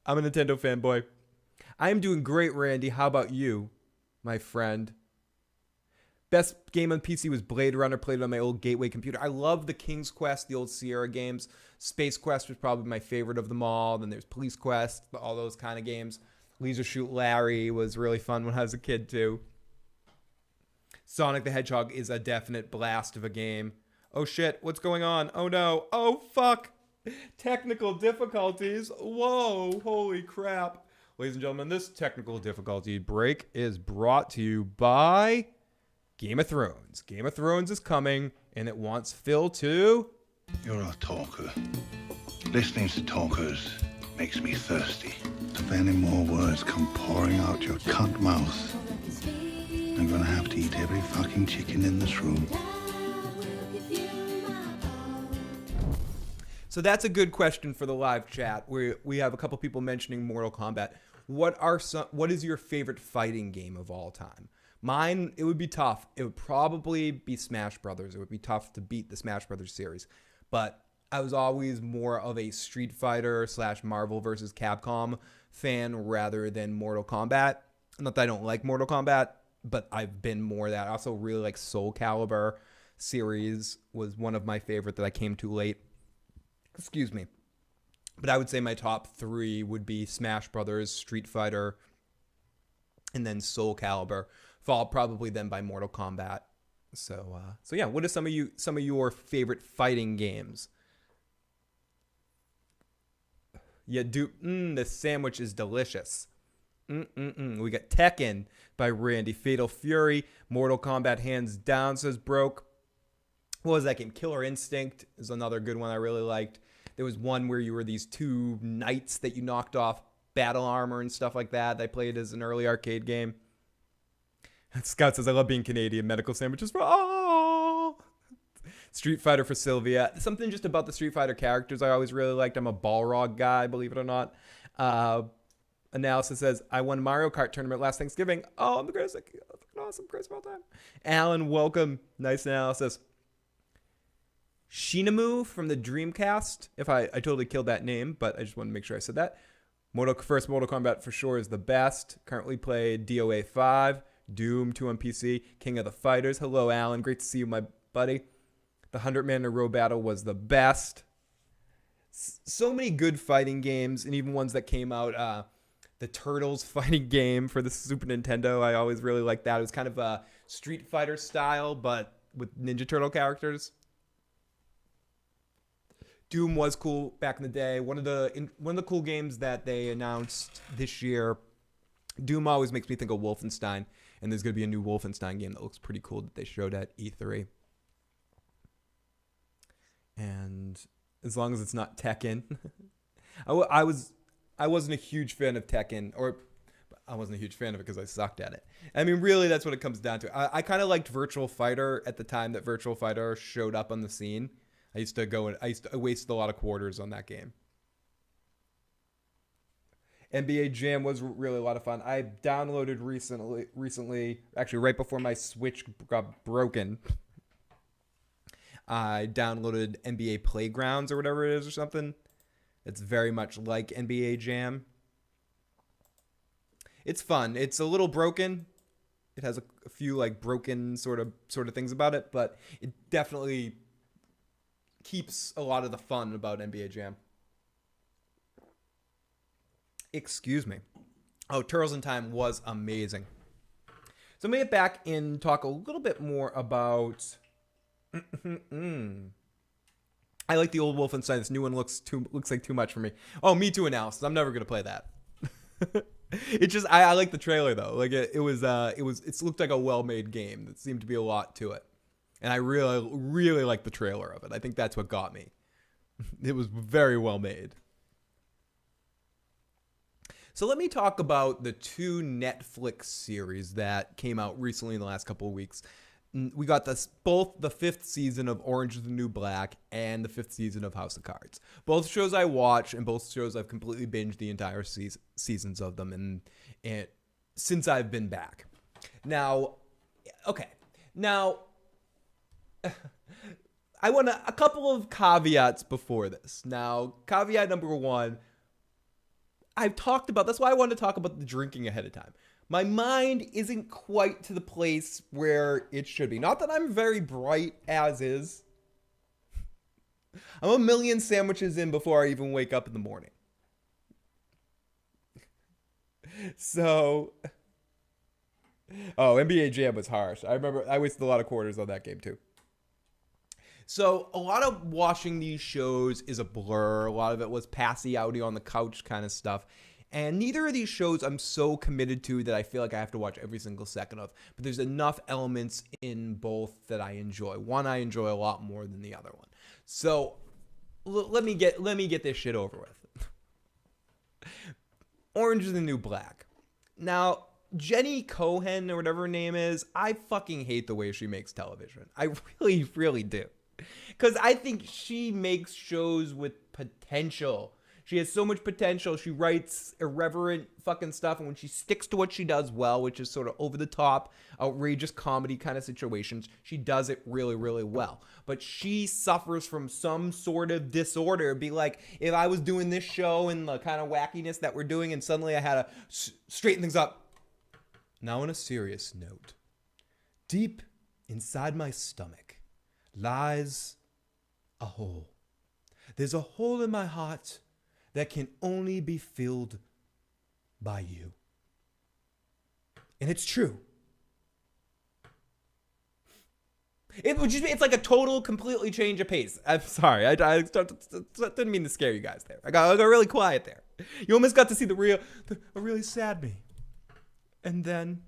I'm a Nintendo fanboy. I am doing great, Randy. How about you, my friend? Best game on PC was Blade Runner, played it on my old Gateway computer. I love the King's Quest, the old Sierra games. Space Quest was probably my favorite of them all. Then there's Police Quest, all those kind of games. Leisure Shoot Larry was really fun when I was a kid, too. Sonic the Hedgehog is a definite blast of a game. Oh, shit. What's going on? Oh, no. Oh, fuck. Technical difficulties. Whoa. Holy crap. Ladies and gentlemen, this technical difficulty break is brought to you by Game of Thrones. Game of Thrones is coming, and it wants Phil to... You're a talker. Listening to talkers makes me thirsty. If any more words come pouring out your cunt mouth, I'm gonna have to eat every fucking chicken in this room. So that's a good question for the live chat. We have a couple people mentioning Mortal Kombat. What is your favorite fighting game of all time? Mine, it would be tough. It would probably be Smash Brothers. It would be tough to beat the Smash Brothers series. But I was always more of a Street Fighter / Marvel vs. Capcom fan rather than Mortal Kombat. Not that I don't like Mortal Kombat, but I've been more that. I also really like Soul Calibur series was one of my favorite that I came to late. Excuse me. But I would say my top 3 would be Smash Brothers, Street Fighter, and then Soul Calibur, followed probably then by Mortal Kombat. So yeah, what are some of your favorite fighting games? Yeah, the sandwich is delicious. We got Tekken by Randy, Fatal Fury, Mortal Kombat hands down, says Broke. What was that game? Killer Instinct is another good one I really liked. There was one where you were these 2 knights that you knocked off battle armor and stuff like that. I played as an early arcade game. Scott says, I love being Canadian. Medical sandwiches for all. Street Fighter for Sylvia. Something just about the Street Fighter characters I always really liked. I'm a Balrog guy, believe it or not. Analysis says, I won Mario Kart tournament last Thanksgiving. Oh, I'm the greatest. Awesome. Greatest of all time. Alan, welcome. Nice analysis. Shinamu from the Dreamcast. If I totally killed that name, but I just want to make sure I said that. First Mortal Kombat for sure is the best. Currently played DOA 5, Doom 2 on PC, King of the Fighters. Hello, Alan. Great to see you, my buddy. The 100-man in a row battle was the best. So many good fighting games, and even ones that came out. The Turtles fighting game for the Super Nintendo. I always really liked that. It was kind of a Street Fighter style, but with Ninja Turtle characters. Doom was cool back in the day. One of the cool games that they announced this year. Doom always makes me think of Wolfenstein, and there's going to be a new Wolfenstein game that looks pretty cool that they showed at E3. And as long as it's not Tekken, I wasn't a huge fan of Tekken, or I wasn't a huge fan of it because I sucked at it. I mean, really, that's what it comes down to. I kind of liked Virtual Fighter at the time that Virtual Fighter showed up on the scene. I used to waste a lot of quarters on that game. NBA Jam was really a lot of fun. I downloaded recently, actually right before my Switch got broken. I downloaded NBA Playgrounds or whatever it is or something. It's very much like NBA Jam. It's fun. It's a little broken. It has a few like broken sort of things about it, but it definitely keeps a lot of the fun about NBA Jam. Excuse me. Oh, Turtles in Time was amazing. So I'm going to get back and talk a little bit more about... I like the old Wolfenstein. This new one looks like too much for me. Oh, Me Too analysis. I'm never going to play that. It just... I like the trailer, though. Like, it looked like a well-made game. There seemed to be a lot to it. And I really, really like the trailer of it. I think that's what got me. It was very well made. So let me talk about the 2 Netflix series that came out recently in the last couple of weeks. We got both the 5th season of Orange is the New Black and the 5th season of House of Cards. Both shows I watch, and both shows I've completely binged the entire seasons of them and since I've been back. Now, okay. Now... I want a couple of caveats before this. Now, caveat number 1, I've talked about, that's why I wanted to talk about the drinking ahead of time. My mind isn't quite to the place where it should be. Not that I'm very bright as is. I'm a million sandwiches in before I even wake up in the morning. So, NBA Jam was harsh. I remember I wasted a lot of quarters on that game too. So a lot of watching these shows is a blur. A lot of it was passy outy on the couch kind of stuff. And neither of these shows I'm so committed to that I feel like I have to watch every single second of. But there's enough elements in both that I enjoy. One I enjoy a lot more than the other one. So let me get this shit over with. Orange is the New Black. Now, Jenny Cohen or whatever her name is, I fucking hate the way she makes television. I really, really do. Because I think she makes shows with potential. She has so much potential. She writes irreverent fucking stuff. And when she sticks to what she does well, which is sort of over the top, outrageous comedy kind of situations, she does it really, really well. But she suffers from some sort of disorder. Be like, if I was doing this show and the kind of wackiness that we're doing and suddenly I had to straighten things up. Now on a serious note, deep inside my stomach lies a hole. There's a hole in my heart that can only be filled by you. And it's true. It's like a total, completely change of pace. I'm sorry. I didn't mean to scare you guys there. I got really quiet there. You almost got to see a really sad me. And then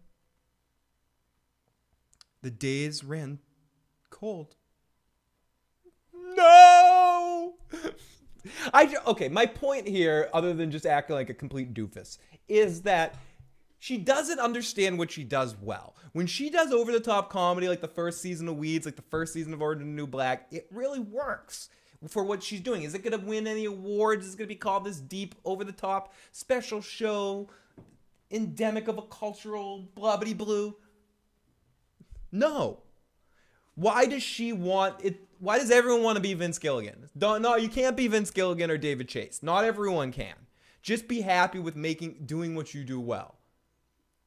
the days ran cold. No! Okay, my point here, other than just acting like a complete doofus, is that she doesn't understand what she does well. When she does over-the-top comedy, like the first season of Weeds, like the first season of Orange is the New Black, it really works for what she's doing. Is it going to win any awards? Is it going to be called this deep, over-the-top special show, endemic of a cultural blah-bitty-blue? No. Why does she want it? Why does everyone want to be Vince Gilligan? No, you can't be Vince Gilligan or David Chase. Not everyone can. Just be happy with doing what you do well.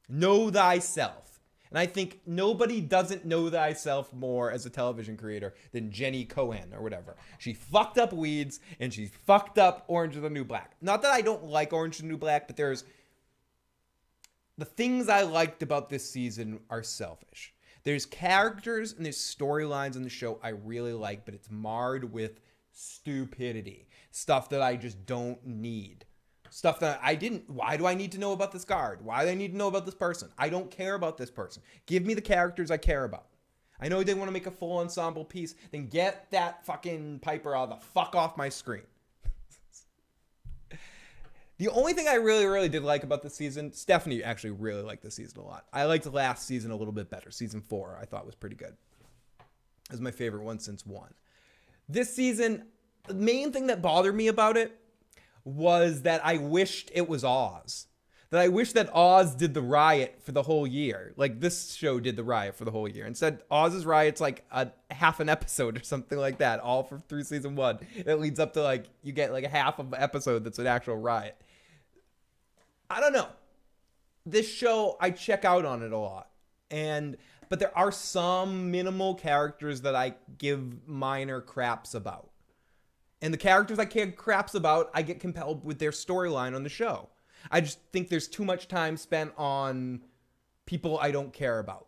Know thyself. And I think nobody doesn't know thyself more as a television creator than Jenny Cohen or whatever. She fucked up Weeds and she fucked up Orange is the New Black. Not that I don't like Orange is the New Black, but the things I liked about this season are selfish. There's characters and there's storylines in the show I really like, but it's marred with stupidity. Stuff that I just don't need. Stuff that why do I need to know about this guard? Why do I need to know about this person? I don't care about this person. Give me the characters I care about. I know they want to make a full ensemble piece. Then get that fucking Piper the fuck off my screen. The only thing I really, really did like about this season, Stephanie actually really liked this season a lot. I liked the last season a little bit better. Season 4 I thought was pretty good. It was my favorite one since 1. This season, the main thing that bothered me about it was that I wished it was Oz. That I wish that Oz did the riot for the whole year. Like this show did the riot for the whole year. Instead, Oz's riot's like a half an episode or something like that, all through season 1. It leads up to like, you get like a half of an episode that's an actual riot. I don't know. This show, I check out on it a lot. But there are some minimal characters that I give minor craps about. And the characters I care craps about, I get compelled with their storyline on the show. I just think there's too much time spent on people I don't care about.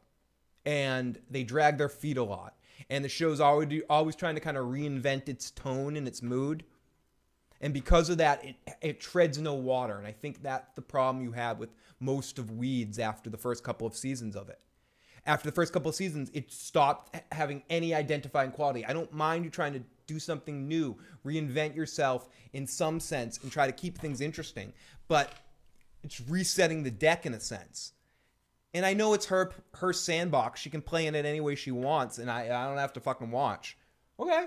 And they drag their feet a lot. And the show's always trying to kind of reinvent its tone and its mood. And because of that, it treads no water. And I think that's the problem you have with most of Weeds after the first couple of seasons of it. After the first couple of seasons, it stopped having any identifying quality. I don't mind you trying to do something new, reinvent yourself in some sense, and try to keep things interesting. But it's resetting the deck in a sense. And I know it's her sandbox. She can play in it any way she wants, and I don't have to fucking watch. Okay.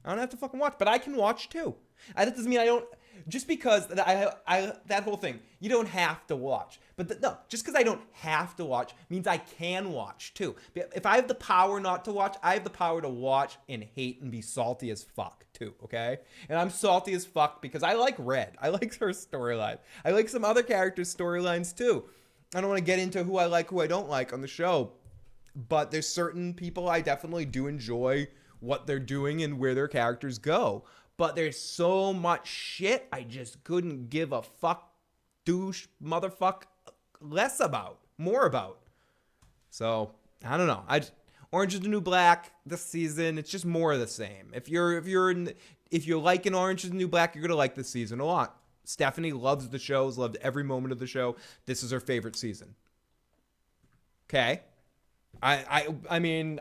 I don't have to fucking watch, but I can watch too. That doesn't mean I don't, just because that whole thing, you don't have to watch. But no, just because I don't have to watch means I can watch too. If I have the power not to watch, I have the power to watch and hate and be salty as fuck too, okay? And I'm salty as fuck because I like Red. I like her storyline. I like some other characters' storylines too. I don't want to get into who I like, who I don't like on the show. But there's certain people I definitely do enjoy what they're doing and where their characters go. But there's so much shit I just couldn't give a fuck, douche, motherfuck, more about. So, I don't know. Orange is the New Black this season, it's just more of the same. If you're liking Orange is the New Black, you're going to like this season a lot. Stephanie loves the shows, loved every moment of the show. This is her favorite season. Okay. I mean,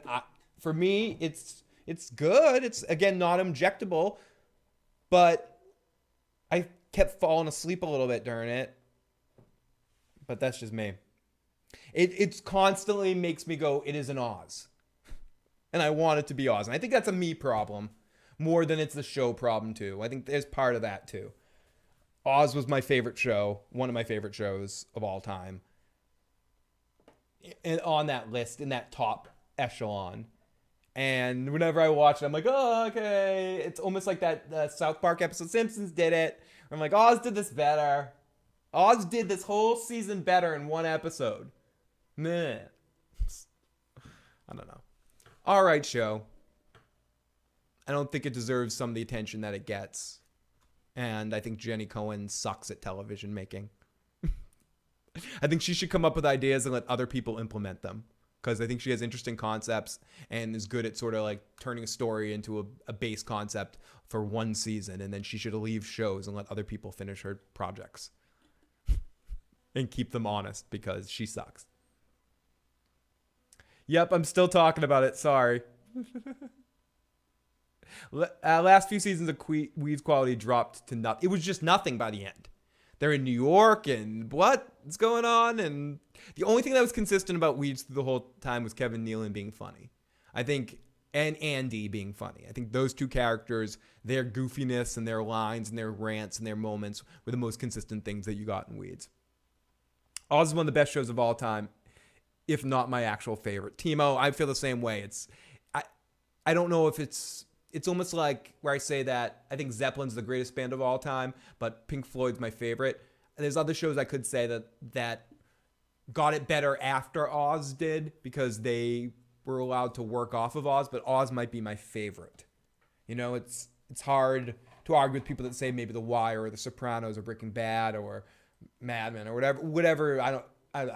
for me, it's good. It's, again, not injectable, but I kept falling asleep a little bit during it. But that's just me. It's constantly makes me go, it is an Oz. And I want it to be Oz. And I think that's a me problem more than it's the show problem, too. I think there's part of that, too. Oz was my favorite show, one of my favorite shows of all time. And on that list, in that top echelon. And whenever I watch it, I'm like, oh, okay. It's almost like that South Park episode, Simpsons did it. I'm like, Oz did this better. Oz did this whole season better in one episode. Meh. I don't know. All right, show. I don't think it deserves some of the attention that it gets. And I think Jenny Cohen sucks at television making. I think she should come up with ideas and let other people implement them. Because I think she has interesting concepts and is good at sort of like turning a story into a base concept for one season. And then she should leave shows and let other people finish her projects. And keep them honest because she sucks. Yep, I'm still talking about it. Sorry. Last few seasons of Weeds quality dropped to nothing. It was just nothing by the end. They're in New York and what's going on? And the only thing that was consistent about Weeds the whole time was Kevin Nealon being funny. I think, and Andy being funny. I think those two characters, their goofiness and their lines and their rants and their moments were the most consistent things that you got in Weeds. Oz is one of the best shows of all time, if not my actual favorite. Timo, I feel the same way. I don't know if it's almost like where I say that I think Zeppelin's the greatest band of all time, but Pink Floyd's my favorite. And there's other shows I could say that got it better after Oz did because they were allowed to work off of Oz, but Oz might be my favorite. You know, it's hard to argue with people that say maybe The Wire or The Sopranos or Breaking Bad or Mad Men or whatever. I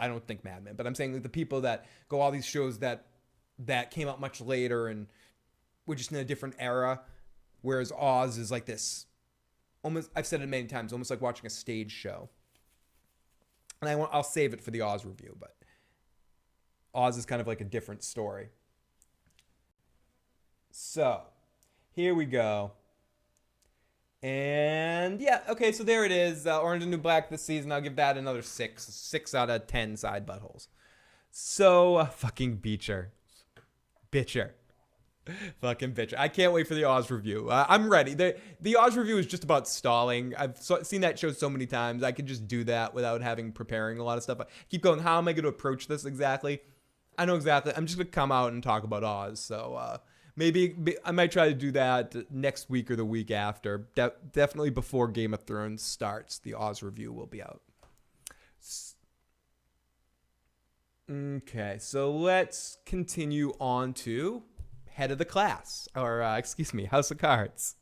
don't think Mad Men, but I'm saying like the people that go all these shows that came out much later and were just in a different era, whereas Oz is like this almost, I've said it many times, almost like watching a stage show. And I'll save it for the Oz review, but Oz is kind of like a different story. So here we go. And yeah, okay, so there it is. Orange and New Black this season. I'll give that another 6 out of 10 side buttholes. So fucking Bitcher. Fucking bitcher. I can't wait for the Oz review. I'm ready. The Oz review is just about stalling. I've seen that show so many times. I could just do that without preparing a lot of stuff. I keep going, how am I going to approach this exactly? I know exactly. I'm just going to come out and talk about Oz. So maybe I might try to do that next week or the week after. Definitely before Game of Thrones starts, the Oz review will be out. Okay, so let's continue on to Head of the Class, or House of Cards.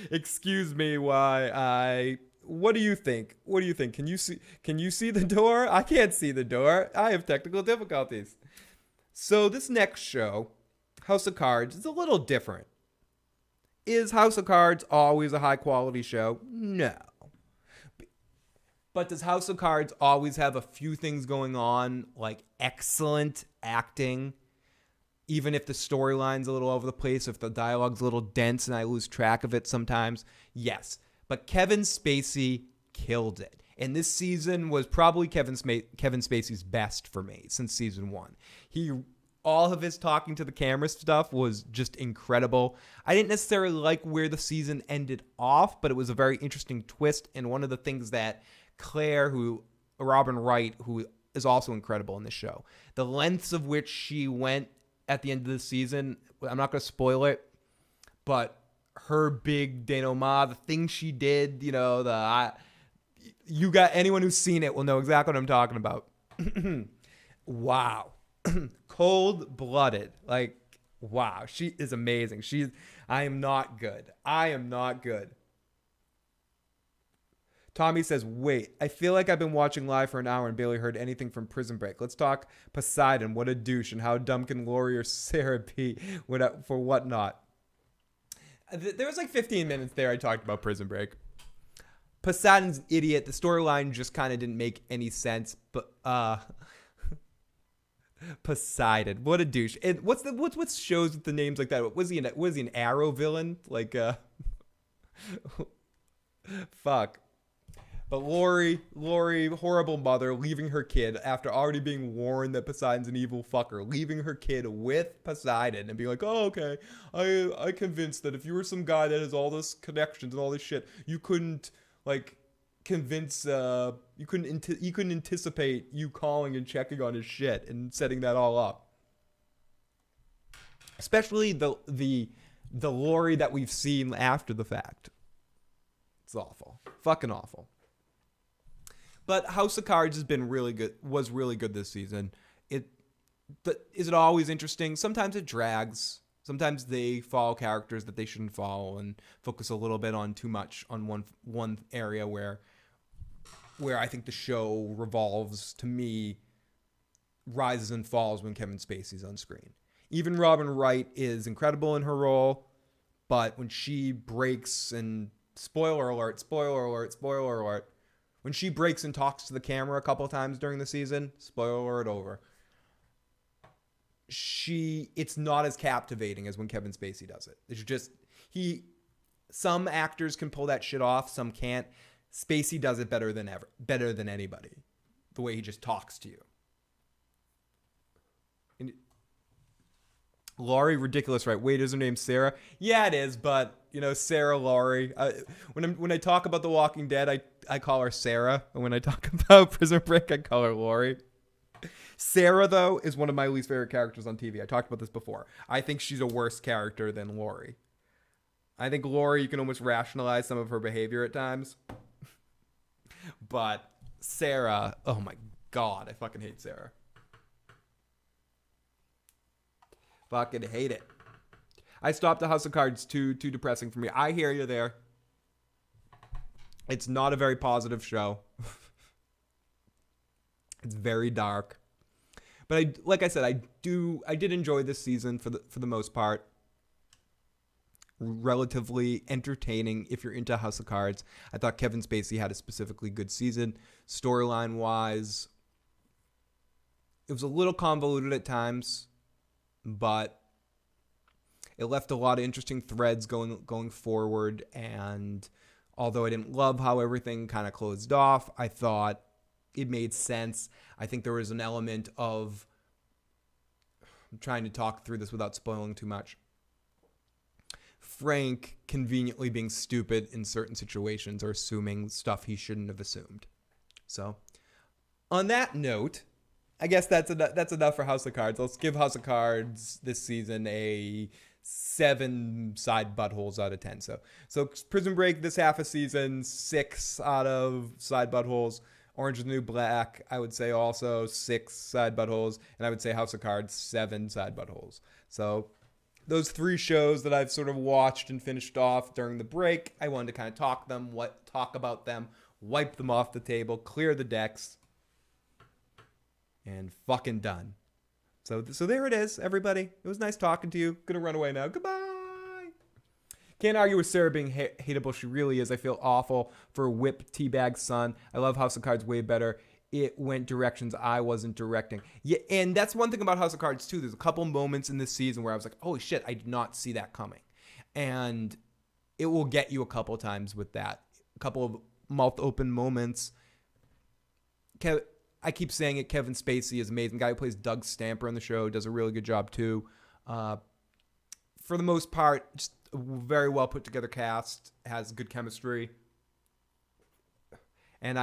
Excuse me, what do you think? Can you see the door? I can't see the door. I have technical difficulties. So this next show, House of Cards, is a little different. Is House of Cards always a high quality show? No. But does House of Cards always have a few things going on, like excellent acting, even if the storyline's a little over the place, if the dialogue's a little dense and I lose track of it sometimes? Yes. But Kevin Spacey killed it. And this season was probably Kevin Spacey's best for me since season 1. All of his talking to the camera stuff was just incredible. I didn't necessarily like where the season ended off, but it was a very interesting twist. And one of the things that Claire, Robin Wright, who is also incredible in this show, the lengths of which she went at the end of the season, I'm not going to spoil it, but her big denouement, the thing she did, you got anyone who's seen it will know exactly what I'm talking about. Wow. Cold-blooded. Like, wow. She is amazing. I am not good. Tommy says, wait, I feel like I've been watching live for an hour and barely heard anything from Prison Break. Let's talk Poseidon. What a douche. And how dumb can Lori or Sarah be for whatnot? There was like 15 minutes there I talked about Prison Break. Poseidon's an idiot. The storyline just kind of didn't make any sense. But Poseidon, what a douche. And what's shows with the names like that? Was he an Arrow villain? Like fuck. But Lori, horrible mother, leaving her kid after already being warned that Poseidon's an evil fucker, leaving her kid with Poseidon and being like, oh, okay, I convinced that if you were some guy that has all this connections and all this shit, you couldn't like convince, you couldn't anticipate you calling and checking on his shit and setting that all up. Especially the Lori that we've seen after the fact. It's awful, fucking awful. But House of Cards has been really good. Was really good this season. But is it always interesting? Sometimes it drags. Sometimes they follow characters that they shouldn't follow and focus a little bit on too much on one area where I think the show revolves, to me, rises and falls when Kevin Spacey's on screen. Even Robin Wright is incredible in her role, but when she breaks and spoiler alert. When she breaks and talks to the camera a couple of times during the season, spoiler alert over. It's not as captivating as when Kevin Spacey does it. It's just, some actors can pull that shit off, some can't. Spacey does it better than anybody. The way he just talks to you. And Laurie, ridiculous, right? Wait, is her name Sarah? Yeah, it is, but Sarah Laurie. When I talk about The Walking Dead, I call her Sarah, and when I talk about Prison Break, I call her Laurie. Sarah, though, is one of my least favorite characters on TV. I talked about this before. I think she's a worse character than Laurie. I think Laurie, you can almost rationalize some of her behavior at times. But Sarah, oh my God, I fucking hate Sarah. Fucking hate it. I stopped the House of Cards. Too depressing for me. I hear you there. It's not a very positive show. It's very dark. But like I said, I did enjoy this season for the most part. Relatively entertaining if you're into House of Cards. I thought Kevin Spacey had a specifically good season. Storyline wise, it was a little convoluted at times, but it left a lot of interesting threads going forward. And although I didn't love how everything kind of closed off, I thought it made sense. I think there was an element of, I'm trying to talk through this without spoiling too much, Frank conveniently being stupid in certain situations or assuming stuff he shouldn't have assumed. So, on that note, I guess that's enough for House of Cards. Let's give House of Cards this season a 7 side buttholes out of 10. So Prison Break this half a season, 6 out of side buttholes. Orange is the New Black, I would say also 6 side buttholes. And I would say House of Cards, 7 side buttholes. So those 3 shows that I've sort of watched and finished off during the break, I wanted to kind of talk about them, wipe them off the table, clear the decks, and fucking done. So there it is, everybody. It was nice talking to you. Gonna run away now. Goodbye. Can't argue with Sarah being hateable. She really is. I feel awful for Whip Teabag's son. I love House of Cards way better. It went directions I wasn't directing. Yeah, and that's one thing about House of Cards too. There's a couple moments in this season where I was like, holy shit, I did not see that coming. And it will get you a couple times with that. A couple of mouth open moments. I keep saying it, Kevin Spacey is amazing. The guy who plays Doug Stamper on the show does a really good job too. For the most part, just a very well put together cast, has good chemistry. And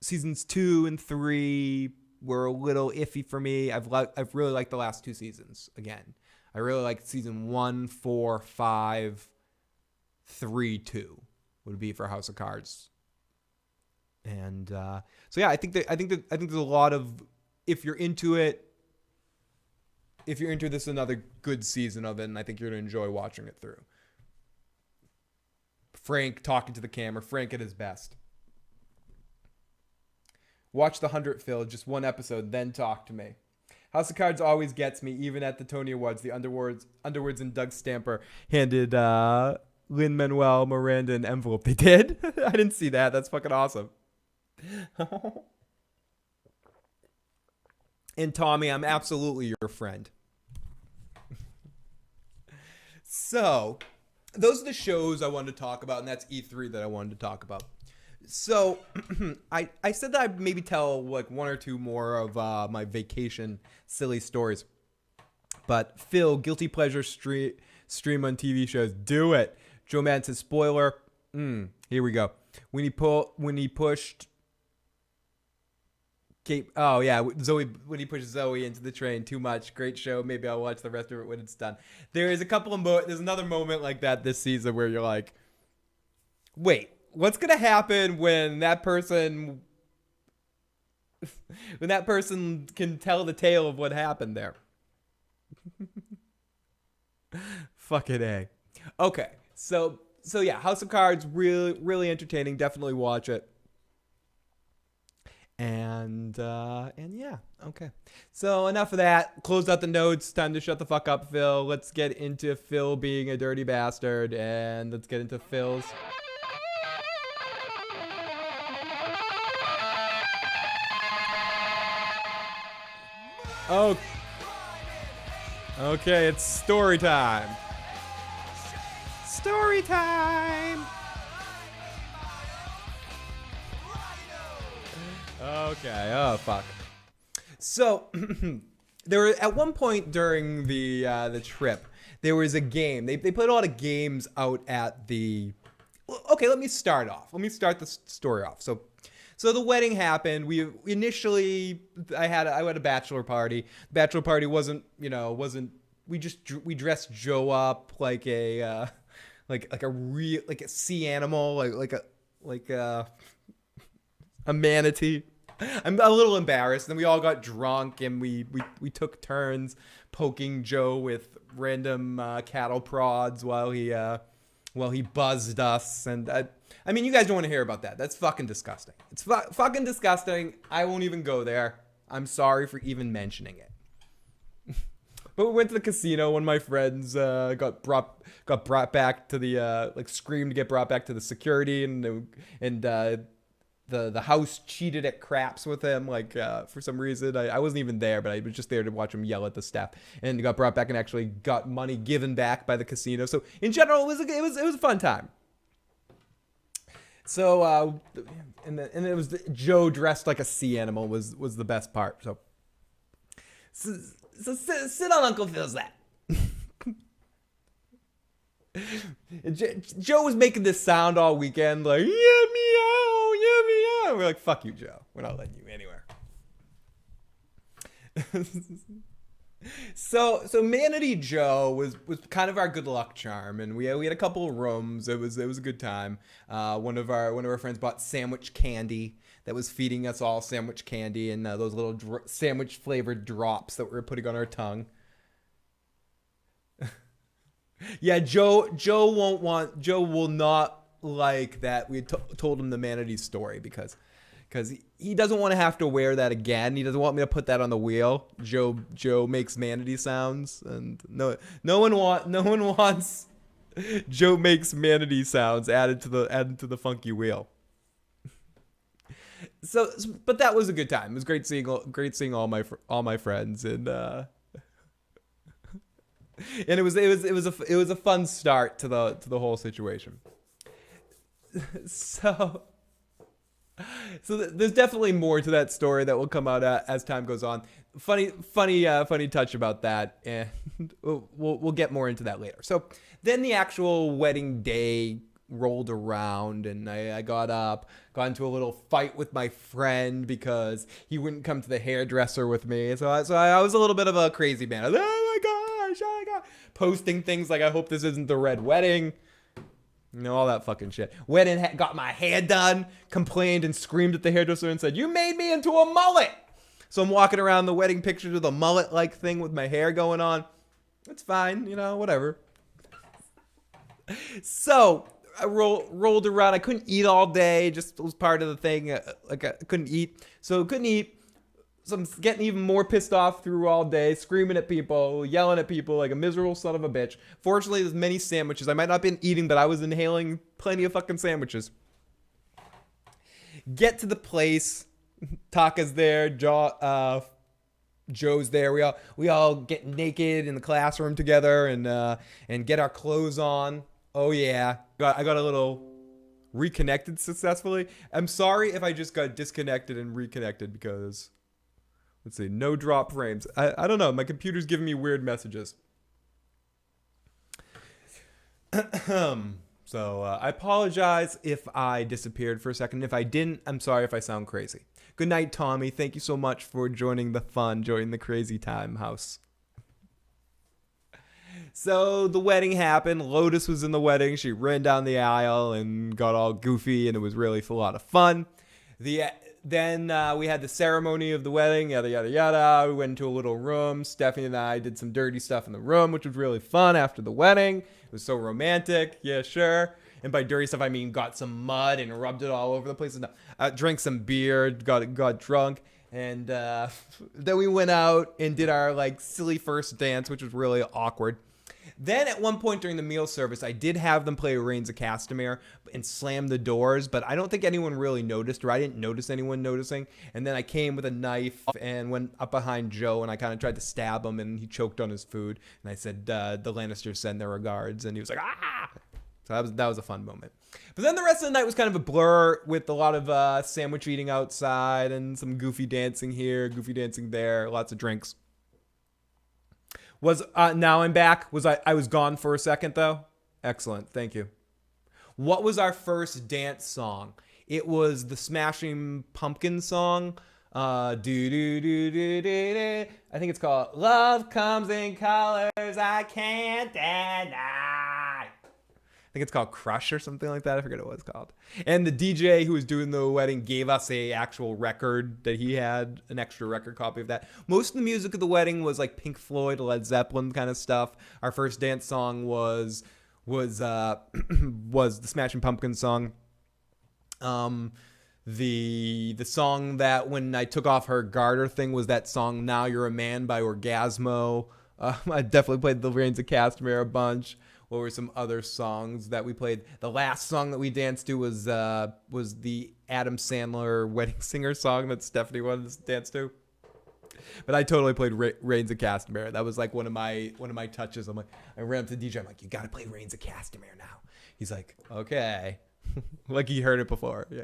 seasons 2 and 3 were a little iffy for me. I've really liked the last 2 seasons again. I really liked season 1, 4, 5, 3, 2 would be for House of Cards. And so yeah, I think there's a lot of, if you're into this, another good season of it, and I think you're gonna enjoy watching it through. Frank talking to the camera, Frank at his best. Watch the 100th Phil, just 1 episode, then talk to me. House of Cards always gets me, even at the Tony Awards. The Underwoods and Doug Stamper handed Lin-Manuel Miranda an envelope. They did? I didn't see that. That's fucking awesome. And Tommy, I'm absolutely your friend. So, those are the shows I wanted to talk about, and that's E3 that I wanted to talk about. So, I said that I'd maybe tell like one or two more of my vacation silly stories. But Phil, guilty pleasure stream on TV shows, do it. Joe Madden says, spoiler. Here we go. When he pushed Kate, oh yeah, Zoe, when he pushes Zoe into the train, too much. Great show. Maybe I'll watch the rest of it when it's done. There's another moment like that this season where you're like, wait, what's gonna happen when that person can tell the tale of what happened there? Fucking A. Okay, so yeah, House of Cards, really entertaining. Definitely watch it. And yeah, okay. So enough of that. Closed out the notes. Time to shut the fuck up, Phil. Let's get into Phil being a dirty bastard, and let's get into Phil's. Oh. Okay, it's story time. Story time. Okay. Oh fuck. So there were at one point during the trip there was a game. They played a lot of games out at the. Okay, let me start off. Let me start the story off. So the wedding happened. I had a bachelor party. The bachelor party wasn't. We dressed Joe up like a sea animal, like a manatee. I'm a little embarrassed. Then we all got drunk and we took turns poking Joe with random cattle prods while he buzzed us. And I mean, you guys don't want to hear about that. That's fucking disgusting. It's fucking disgusting. I won't even go there. I'm sorry for even mentioning it. But we went to the casino. One of my friends got brought back to the screamed to get brought back to the security, and the house cheated at craps with him. For some reason, I wasn't even there, but I was just there to watch him yell at the staff, and got brought back and actually got money given back by the casino. So in general, it was a fun time. So and it was Joe dressed like a sea animal was the best part. So sit on Uncle Phil's lap. Joe was making this sound all weekend, like, yeah, meow, yeah, meow. We're like, fuck you, Joe. We're not letting you anywhere. So Manatee Joe was kind of our good luck charm, and we had a couple of rooms. It was a good time. One of our friends bought sandwich candy that was feeding us all sandwich candy and those little sandwich flavored drops that we were putting on our tongue. Yeah, Joe will not like that we told him the manatee story because he doesn't want to have to wear that again. He doesn't want me to put that on the wheel. Joe makes manatee sounds, and no one wants Joe makes manatee sounds added to the funky wheel. So, but that was a good time. It was great seeing all my friends, and it was a fun start to the whole situation. So there's definitely more to that story that will come out as time goes on. Funny touch about that, and we'll get more into that later. So then the actual wedding day rolled around, and I got into a little fight with my friend because he wouldn't come to the hairdresser with me. So I was a little bit of a crazy man. Oh my gosh, posting things like, I hope this isn't the red wedding. All that fucking shit. Went and got my hair done, complained and screamed at the hairdresser and said, "You made me into a mullet." So I'm walking around the wedding pictures with a mullet-like thing with my hair going on. It's fine, whatever. So I rolled around. I couldn't eat all day. Just was part of the thing. I couldn't eat. So couldn't eat. So I'm getting even more pissed off through all day, screaming at people, yelling at people like a miserable son of a bitch. Fortunately, there's many sandwiches. I might not have been eating, but I was inhaling plenty of fucking sandwiches. Get to the place. Taka's there. Joe's there. We all get naked in the classroom together and get our clothes on. Oh yeah, I got a little reconnected successfully. I'm sorry if I just got disconnected and reconnected because, let's see, no drop frames. I don't know. My computer's giving me weird messages. So I apologize if I disappeared for a second. If I didn't, I'm sorry if I sound crazy. Good night, Tommy. Thank you so much for joining the fun, joining the crazy time house. So the wedding happened. Lotus was in the wedding. She ran down the aisle and got all goofy, and it was really a lot of fun. Then we had the ceremony of the wedding, yada, yada, yada. We went into a little room. Stephanie and I did some dirty stuff in the room, which was really fun after the wedding. It was so romantic. Yeah, sure. And by dirty stuff, I mean got some mud and rubbed it all over the place. Drank some beer, got drunk. And then we went out and did our like silly first dance, which was really awkward. Then at one point during the meal service, I did have them play Reigns of Castamere and slam the doors, but I don't think anyone really noticed, or I didn't notice anyone noticing. And then I came with a knife and went up behind Joe, and I kind of tried to stab him, and he choked on his food. And I said, the Lannisters send their regards, and he was like, ah! So that was a fun moment. But then the rest of the night was kind of a blur with a lot of sandwich eating outside and some goofy dancing here, goofy dancing there, lots of drinks. Now I'm back. I was gone for a second though? Excellent. Thank you. What was our first dance song? It was the Smashing Pumpkins song. Do do do do do do. I think it's called Love Comes in Colors I Can't Deny. I think it's called Crush or something like that. I forget what it's called. And the DJ who was doing the wedding gave us a actual record that he had, an extra record copy of that. Most of the music of the wedding was like Pink Floyd, Led Zeppelin kind of stuff. Our first dance song was the Smashing Pumpkins song. The song that when I took off her garter thing was that song Now You're a Man by Orgasmo. I definitely played the Reigns of Castamere a bunch. What were some other songs that we played? The last song that we danced to was the Adam Sandler Wedding Singer song that Stephanie wanted to dance to. But I totally played Reigns of Castamere. That was like one of my touches. I ran up to DJ. I'm like, you gotta play Reigns of Castamere now. He's like, okay, like he heard it before. Yeah.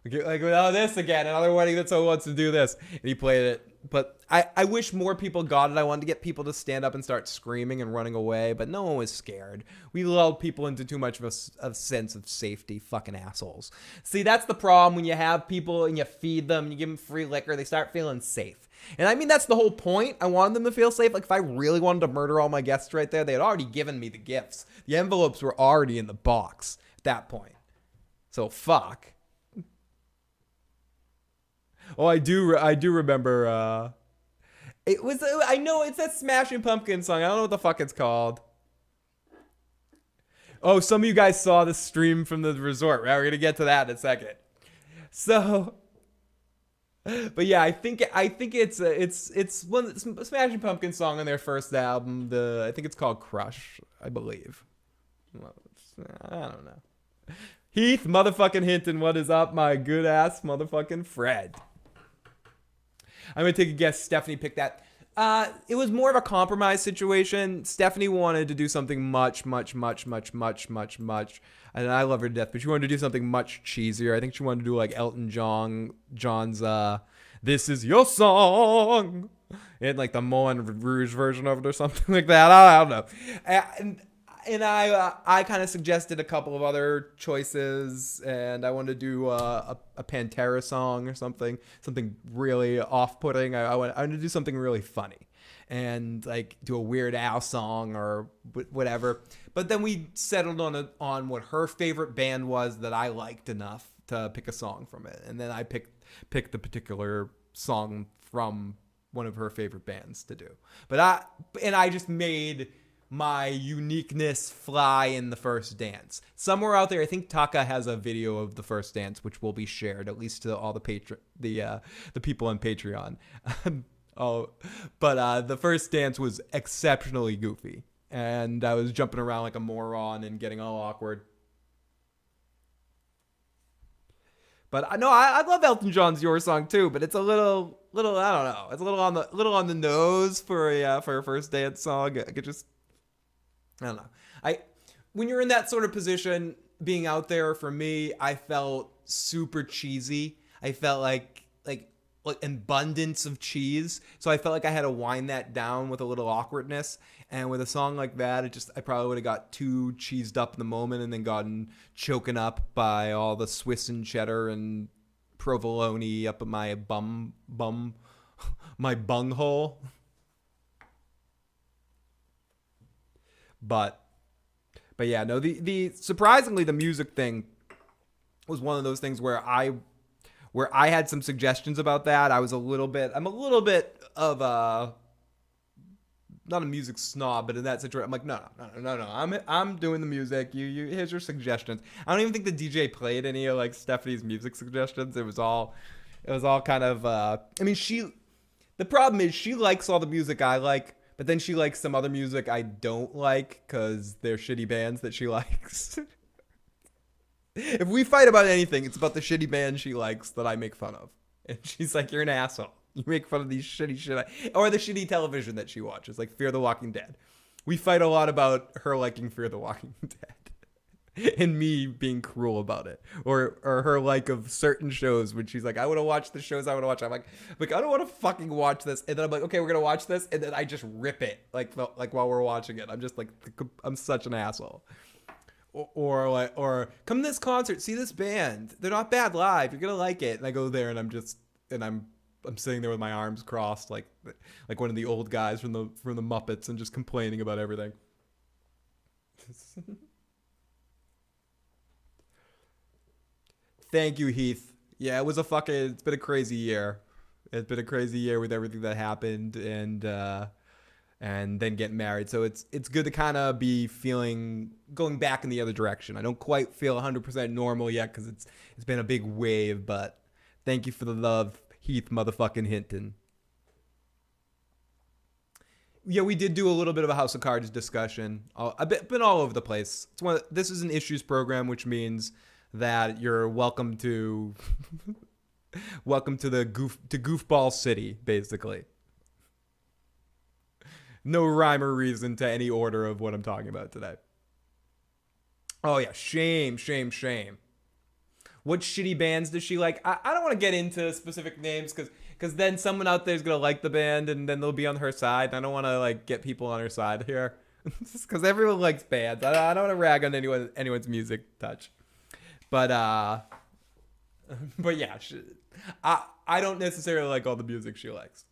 Like, oh, this again, another wedding that someone wants to do this. And he played it. But I wish more people got it. I wanted to get people to stand up and start screaming and running away, but no one was scared. We lulled people into too much of a sense of safety, fucking assholes. See, that's the problem when you have people and you feed them, you give them free liquor, they start feeling safe. And I mean, that's the whole point. I wanted them to feel safe. Like, if I really wanted to murder all my guests right there, they had already given me the gifts. The envelopes were already in the box at that point. So, fuck. Oh, I do remember. It was. I know it's that Smashing Pumpkins song. I don't know what the fuck it's called. Oh, some of you guys saw the stream from the resort. Right? We're gonna get to that in a second. So, but yeah, I think it's one Smashing Pumpkins song on their first album. I think it's called Crush, I believe. Well, I don't know. Heath motherfucking Hinton, what is up, my good ass motherfucking Fred? I'm going to take a guess Stephanie picked that. It was more of a compromise situation. Stephanie wanted to do something much, and I love her to death, but she wanted to do something much cheesier. I think she wanted to do like Elton John's This Is Your Song, and like the Moulin Rouge version of it or something like that. I don't know. And I kind of suggested a couple of other choices, and I wanted to do a Pantera song or something really off-putting. I wanted to do something really funny, and like do a Weird Al song or whatever. But then we settled on what her favorite band was that I liked enough to pick a song from it, and then I picked the particular song from one of her favorite bands to do. But I just made my uniqueness fly in the first dance. Somewhere out there, I think Taka has a video of the first dance, which will be shared at least to all the people on Patreon. But the first dance was exceptionally goofy, and I was jumping around like a moron and getting all awkward. But I know I love Elton John's "Your Song" too, but it's a little I don't know. It's a little on the nose for a first dance song. I don't know. When you're in that sort of position, being out there, for me, I felt super cheesy. I felt like abundance of cheese. So I felt like I had to wind that down with a little awkwardness. And with a song like that, I probably would have got too cheesed up in the moment and then gotten choken up by all the Swiss and cheddar and provolone up in my my bunghole. But yeah, no, the surprisingly, the music thing was one of those things where I had some suggestions about that. I'm a little bit of a, not a music snob, but in that situation, I'm like, no. I'm doing the music. You here's your suggestions. I don't even think the DJ played any of like Stephanie's music suggestions. It was all kind of, the problem is she likes all the music I like, but then she likes some other music I don't like because they're shitty bands that she likes. If we fight about anything, it's about the shitty band she likes that I make fun of. And she's like, you're an asshole. You make fun of these shitty shit. Or the shitty television that she watches, like Fear the Walking Dead. We fight a lot about her liking Fear the Walking Dead. And me being cruel about it. Or her like of certain shows when she's like, I want to watch the shows I want to watch. I'm like, I don't want to fucking watch this. And then I'm like, okay, we're going to watch this. And then I just rip it like while we're watching it. I'm just like, I'm such an asshole. Or come to this concert, see this band. They're not bad live. You're gonna like it. And I go there and I'm sitting there with my arms crossed like one of the old guys from the Muppets and just complaining about everything. Thank you, Heath. Yeah, it's been a crazy year. It's been a crazy year with everything that happened and then get married. So it's good to kind of be going back in the other direction. I don't quite feel 100% normal yet because it's been a big wave, but thank you for the love, Heath motherfucking Hinton. Yeah, we did do a little bit of a House of Cards discussion. I've been all over the place. This is an issues program, which means that you're welcome to the goofball city, basically. No rhyme or reason to any order of what I'm talking about today. Oh yeah, shame. What shitty bands does she like? I don't want to get into specific names because then someone out there is gonna like the band and then they'll be on her side. I don't want to like get people on her side here, just because everyone likes bands. I don't want to rag on anyone's music touch, but yeah, I don't necessarily like all the music she likes.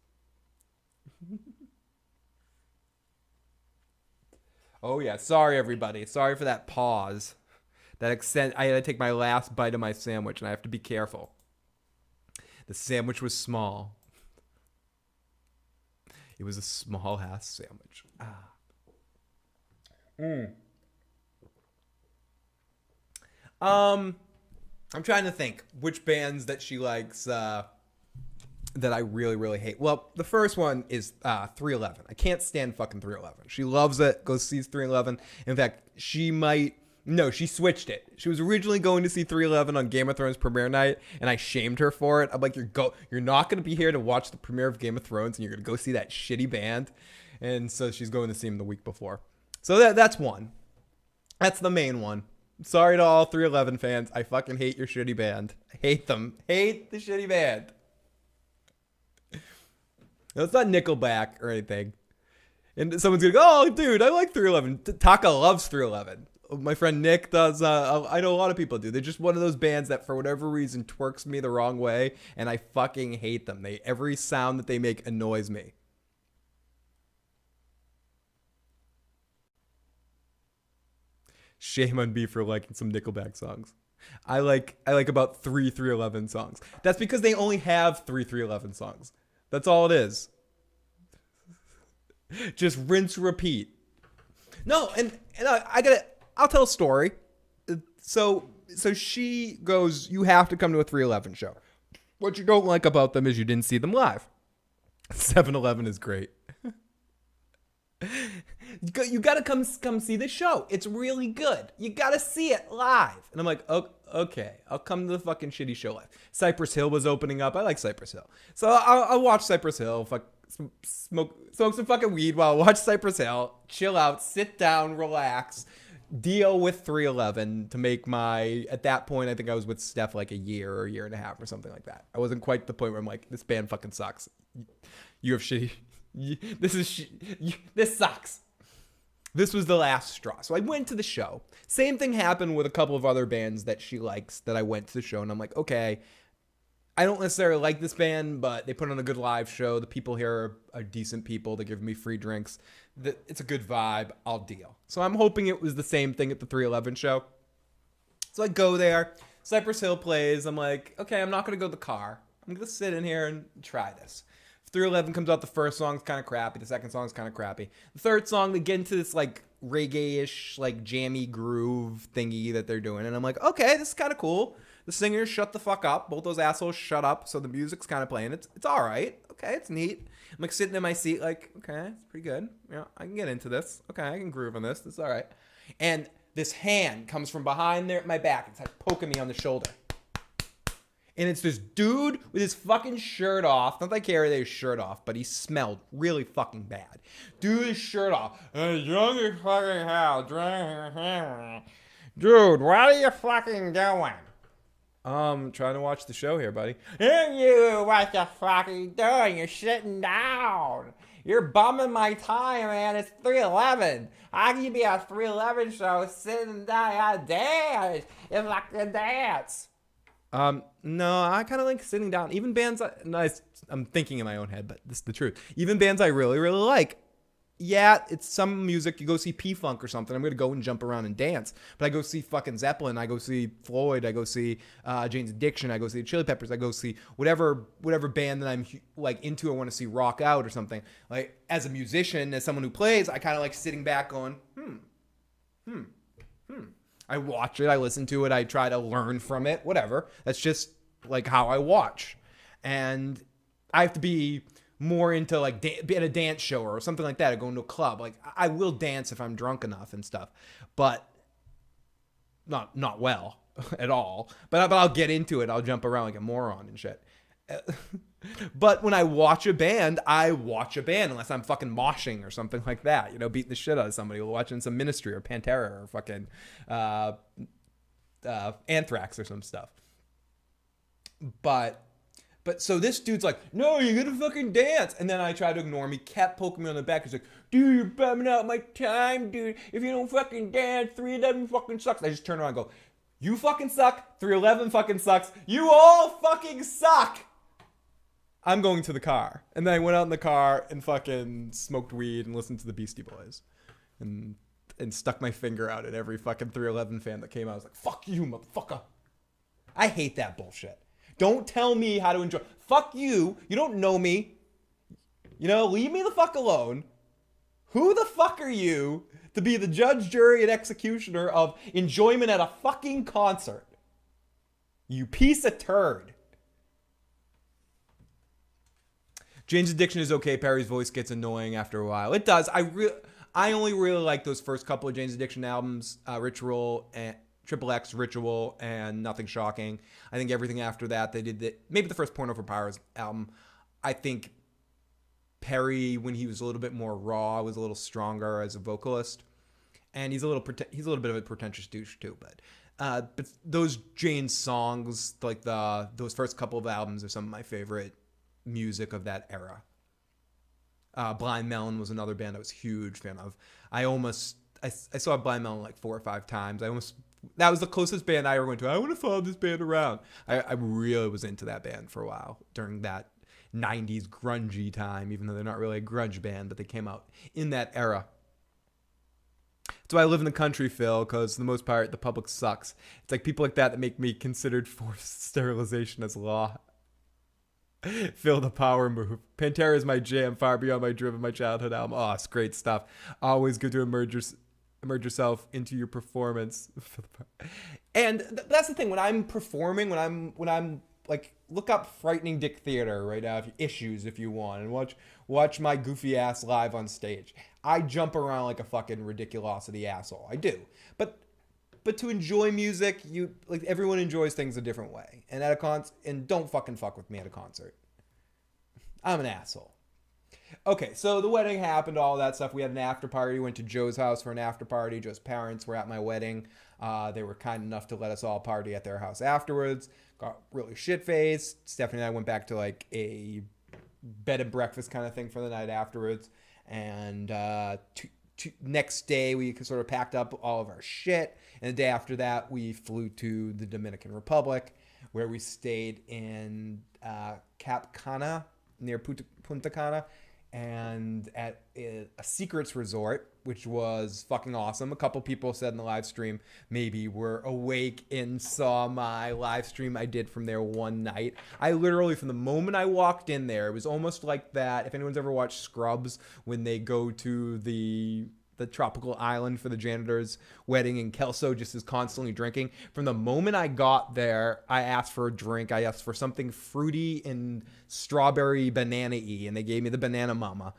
Oh yeah, sorry everybody. Sorry for that pause. That extent, I had to take my last bite of my sandwich, and I have to be careful. The sandwich was small. It was a small ass sandwich. I'm trying to think which bands that she likes that I really, really hate. Well, the first one is 311. I can't stand fucking 311. She loves it, goes sees 311. In fact, she switched it. She was originally going to see 311 on Game of Thrones premiere night, and I shamed her for it. I'm like, you're not going to be here to watch the premiere of Game of Thrones, and you're going to go see that shitty band. And so she's going to see him the week before. So that's one. That's the main one. Sorry to all 311 fans. I fucking hate your shitty band. I hate them. Hate the shitty band. No, it's not Nickelback or anything. And someone's gonna go, oh, dude, I like 311. Taka loves 311. My friend Nick does. I know a lot of people do. They're just one of those bands that, for whatever reason, twerks me the wrong way, and I fucking hate them. Every sound that they make annoys me. Shame on me for liking some Nickelback songs. I like about 311 songs. That's because they only have 311 songs. That's all it is. Just rinse, repeat. No, and I'll tell a story. So she goes, you have to come to a 311 show. What you don't like about them is you didn't see them live. 7-Eleven is great. You gotta come see the show. It's really good. You gotta see it live. And I'm like, okay, I'll come to the fucking shitty show live. Cypress Hill was opening up. I like Cypress Hill, so I'll watch Cypress Hill. Smoke some fucking weed while I watch Cypress Hill. Chill out, sit down, relax, deal with 311 to make my. At that point, I think I was with Steph like a year and a half or something like that. I wasn't quite the point where I'm like, this band fucking sucks. You have shitty. This sucks. This was the last straw. So I went to the show. Same thing happened with a couple of other bands that she likes that I went to the show. And I'm like, okay, I don't necessarily like this band, but they put on a good live show. The people here are decent people. They give me free drinks. It's a good vibe. I'll deal. So I'm hoping it was the same thing at the 311 show. So I go there. Cypress Hill plays. I'm like, okay, I'm not going to go to the car. I'm going to sit in here and try this. 311 comes out, the first song's kind of crappy, the second song's kind of crappy. The third song, they get into this like reggae-ish, like jammy groove thingy that they're doing, and I'm like, okay, this is kind of cool. The singers shut the fuck up, both those assholes shut up, so the music's kind of playing. It's all right, okay, it's neat. I'm like sitting in my seat, like, okay, it's pretty good. Yeah, I can get into this. Okay, I can groove on this. This is all right. And this hand comes from behind there at my back. It's like poking me on the shoulder. And it's this dude with his fucking shirt off. Not that I care that his shirt off, but he smelled really fucking bad. Dude, his shirt off. Drunk as fucking hell. Dude, what are you fucking doing? Trying to watch the show here, buddy. And you, what you fucking doing? You're sitting down. You're bumming my time, man. It's 311. How can you be at a 311 show sitting down? I dance. It's like a dance. No, I kind of like sitting down. Even bands, I'm thinking in my own head, but this is the truth. Even bands I really, really like. Yeah, it's some music. You go see P-Funk or something, I'm going to go and jump around and dance. But I go see fucking Zeppelin. I go see Floyd. I go see Jane's Addiction. I go see Chili Peppers. I go see whatever band that I'm like into. I want to see rock out or something. Like as a musician, as someone who plays, I kind of like sitting back going, I watch it, I listen to it, I try to learn from it, whatever. That's just like how I watch. And I have to be more into like be at a dance show or something like that, or going to a club. Like I will dance if I'm drunk enough and stuff, but not well at all. But I'll get into it. I'll jump around like a moron and shit. But when I watch a band unless I'm fucking moshing or something like that, beating the shit out of somebody, watching some Ministry or Pantera or fucking Anthrax or some stuff. But so this dude's like, no, you're gonna fucking dance. And then I try to ignore him. He kept poking me on the back. He's like, dude, you're bumming out my time, dude. If you don't fucking dance, 311 fucking sucks. I just turn around and go, you fucking suck. 311 fucking sucks. You all fucking suck. I'm going to the car. And then I went out in the car and fucking smoked weed and listened to the Beastie Boys. And stuck my finger out at every fucking 311 fan that came out. I was like, fuck you, motherfucker. I hate that bullshit. Don't tell me how to enjoy. Fuck you. You don't know me. Leave me the fuck alone. Who the fuck are you to be the judge, jury, and executioner of enjoyment at a fucking concert? You piece of turd. Jane's Addiction is okay. Perry's voice gets annoying after a while. It does. I only really like those first couple of Jane's Addiction albums, Ritual and Triple X, Ritual, and Nothing Shocking. I think everything after that, they did maybe the first Porno for Powers album. I think Perry, when he was a little bit more raw, was a little stronger as a vocalist, and he's a little bit of a pretentious douche too. But those Jane's songs, like those first couple of albums, are some of my favorite music of that era. Blind Melon was another band I was a huge fan of. I saw Blind Melon like 4 or 5 times. That was the closest band I ever went to. I want to follow this band around. I really was into that band for a while during that 90s grungy time, even though they're not really a grunge band, but they came out in that era. That's why I live in the country, Phil, because for the most part, the public sucks. It's like people like that make me considered forced sterilization as law. Feel the power move. Pantera is my jam, far beyond my driven, my childhood album. Oh, it's great stuff. Always good to immerse yourself into your performance. And that's the thing. When I'm performing, when I'm like, look up Frightening Dick Theater right now, if you want, and watch my goofy ass live on stage. I jump around like a fucking ridiculosity asshole. I do. But to enjoy music, everyone enjoys things a different way. And at a and don't fucking fuck with me at a concert. I'm an asshole. Okay, so the wedding happened, all that stuff. We had an after party. Went to Joe's house for an after party. Joe's parents were at my wedding. They were kind enough to let us all party at their house afterwards. Got really shit-faced. Stephanie and I went back to like a bed and breakfast kind of thing for the night afterwards. And next day, we sort of packed up all of our shit. And the day after that, we flew to the Dominican Republic, where we stayed in Cap Cana, near Punta Cana, and at a secrets resort, which was fucking awesome. A couple people said in the live stream maybe were awake and saw my live stream I did from there one night. I literally, from the moment I walked in there, it was almost like that. If anyone's ever watched Scrubs, when they go to the tropical island for the janitor's wedding, and Kelso just is constantly drinking. From the moment I got there, I asked for a drink. I asked for something fruity and strawberry banana-y, and they gave me the banana mama.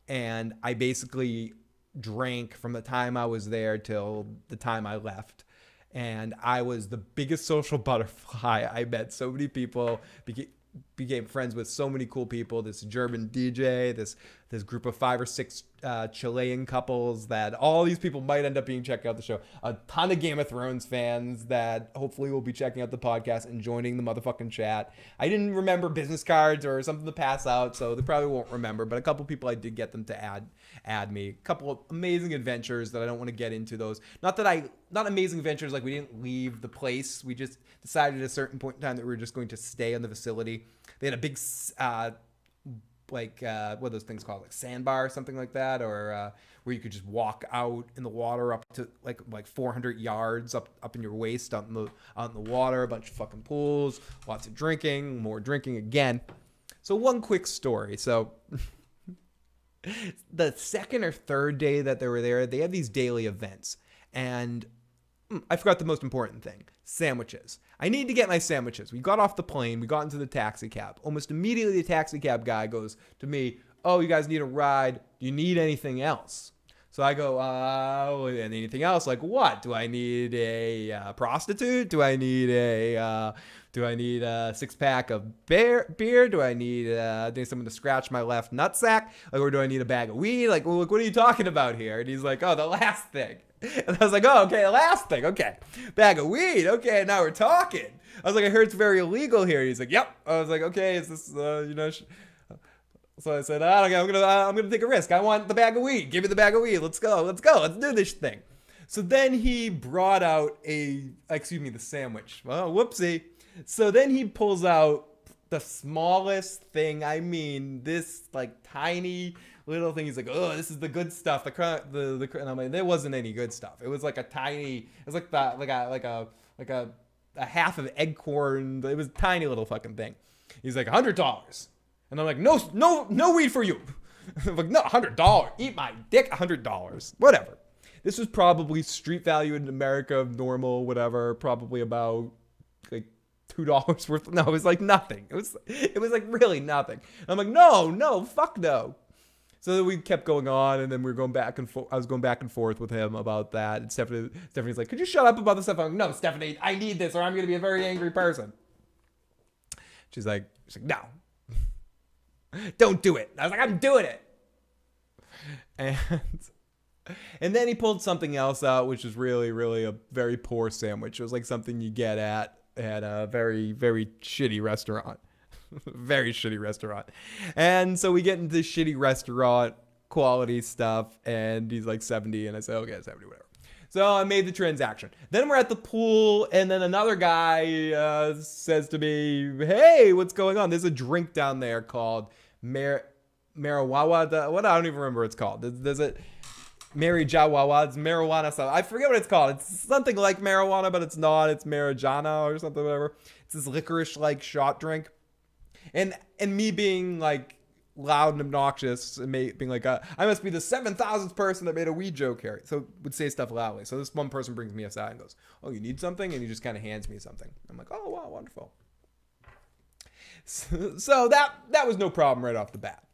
And I basically drank from the time I was there till the time I left. And I was the biggest social butterfly. I met so many people, became friends with so many cool people. This German DJ, this group of 5 or 6 Chilean couples, that all these people might end up being checking out the show. A ton of Game of Thrones fans that hopefully will be checking out the podcast and joining the motherfucking chat. I didn't remember business cards or something to pass out, so they probably won't remember, but a couple people I did get them to add me. A couple of amazing adventures that I don't want to get into those. Not amazing adventures like we didn't leave the place. We just decided at a certain point in time that we were just going to stay in the facility. They had a big what are those things called, like sandbar or something like that, or where you could just walk out in the water up to like 400 yards up in your waist out in the water. A bunch of fucking pools, lots of drinking, more drinking again. So one quick story. So the second or third day that they were there, they had these daily events, and I forgot the most important thing: sandwiches. I need to get my sandwiches. We got off the plane. We got into the taxi cab. Almost immediately, the taxi cab guy goes to me, "Oh, you guys need a ride. Do you need anything else?" So I go, anything else? Like what? Do I need a prostitute? Do I need a 6-pack of beer? Do I need someone to scratch my left nutsack? Like, or do I need a bag of weed? Like, well, what are you talking about here? And he's like, "Oh, the last thing." And I was like, "Oh, okay, the last thing. Okay. Bag of weed. Okay, now we're talking." I was like, "I heard it's very illegal here." He's like, "Yep." I was like, "Okay, is this, So I said, "Okay, I'm gonna take a risk. I want the bag of weed. Give me the bag of weed. Let's go. Let's do this thing." So then he brought out the sandwich. Well, whoopsie. So then he pulls out the smallest thing. I mean, this like tiny little thing. He's like, "Oh, this is the good stuff." And I'm like, there wasn't any good stuff. It was like a tiny. It was like a half of egg-corn. It was a tiny little fucking thing. He's like, $100. And I'm like, no weed for you. I'm like, no, $100. Eat my dick, $100. Whatever. This was probably street value in America of normal, whatever. Probably about like $2 worth. No, it was like nothing. It was like really nothing. And I'm like, no, fuck no. So then we kept going on, and then we were going back and forth. I was going back and forth with him about that. And Stephanie's like, "Could you shut up about this stuff?" I'm like, "No, Stephanie, I need this, or I'm going to be a very angry person." She's like, "No. Don't do it." I was like, "I'm doing it." And then he pulled something else out, which is really, really a very poor sandwich. It was like something you get at a very, very shitty restaurant. Very shitty restaurant. And so we get into this shitty restaurant quality stuff, and he's like 70, and I said, "Okay, 70, whatever." So I made the transaction. Then we're at the pool, and then another guy says to me, "Hey, what's going on? There's a drink down there called marijuana. What? I don't even remember what it's called. There's a Mary Jawawa. It's marijuana stuff. I forget what it's called. It's something like marijuana, but it's not. It's marijuana or something, whatever. It's this licorice-like shot drink." And me being like loud and obnoxious and being like, I must be the 7,000th person that made a weed joke here. So would say stuff loudly. So this one person brings me aside and goes, oh, you need something? And he just kind of hands me something. I'm like, oh, wow, wonderful. So that was no problem right off the bat.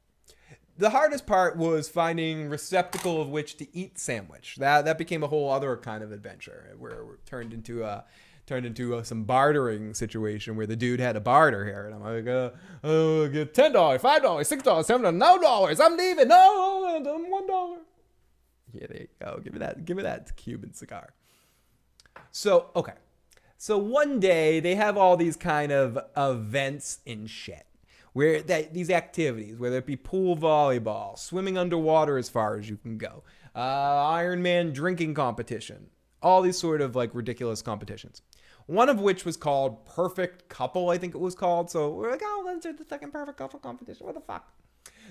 The hardest part was finding receptacle of which to eat sandwich. That became a whole other kind of adventure where it turned into some bartering situation where the dude had to barter here, and I'm like, get $10, $5, $6, $7, no dollars. I'm leaving. No, $1. Yeah, there you go. Give me that Cuban cigar. So okay, so one day they have all these kind of events and shit. Where these activities, whether it be pool volleyball, swimming underwater as far as you can go, Ironman drinking competition, all these sort of like ridiculous competitions. One of which was called Perfect Couple, I think it was called. So we're like, oh, let's do the second Perfect Couple competition. What the fuck?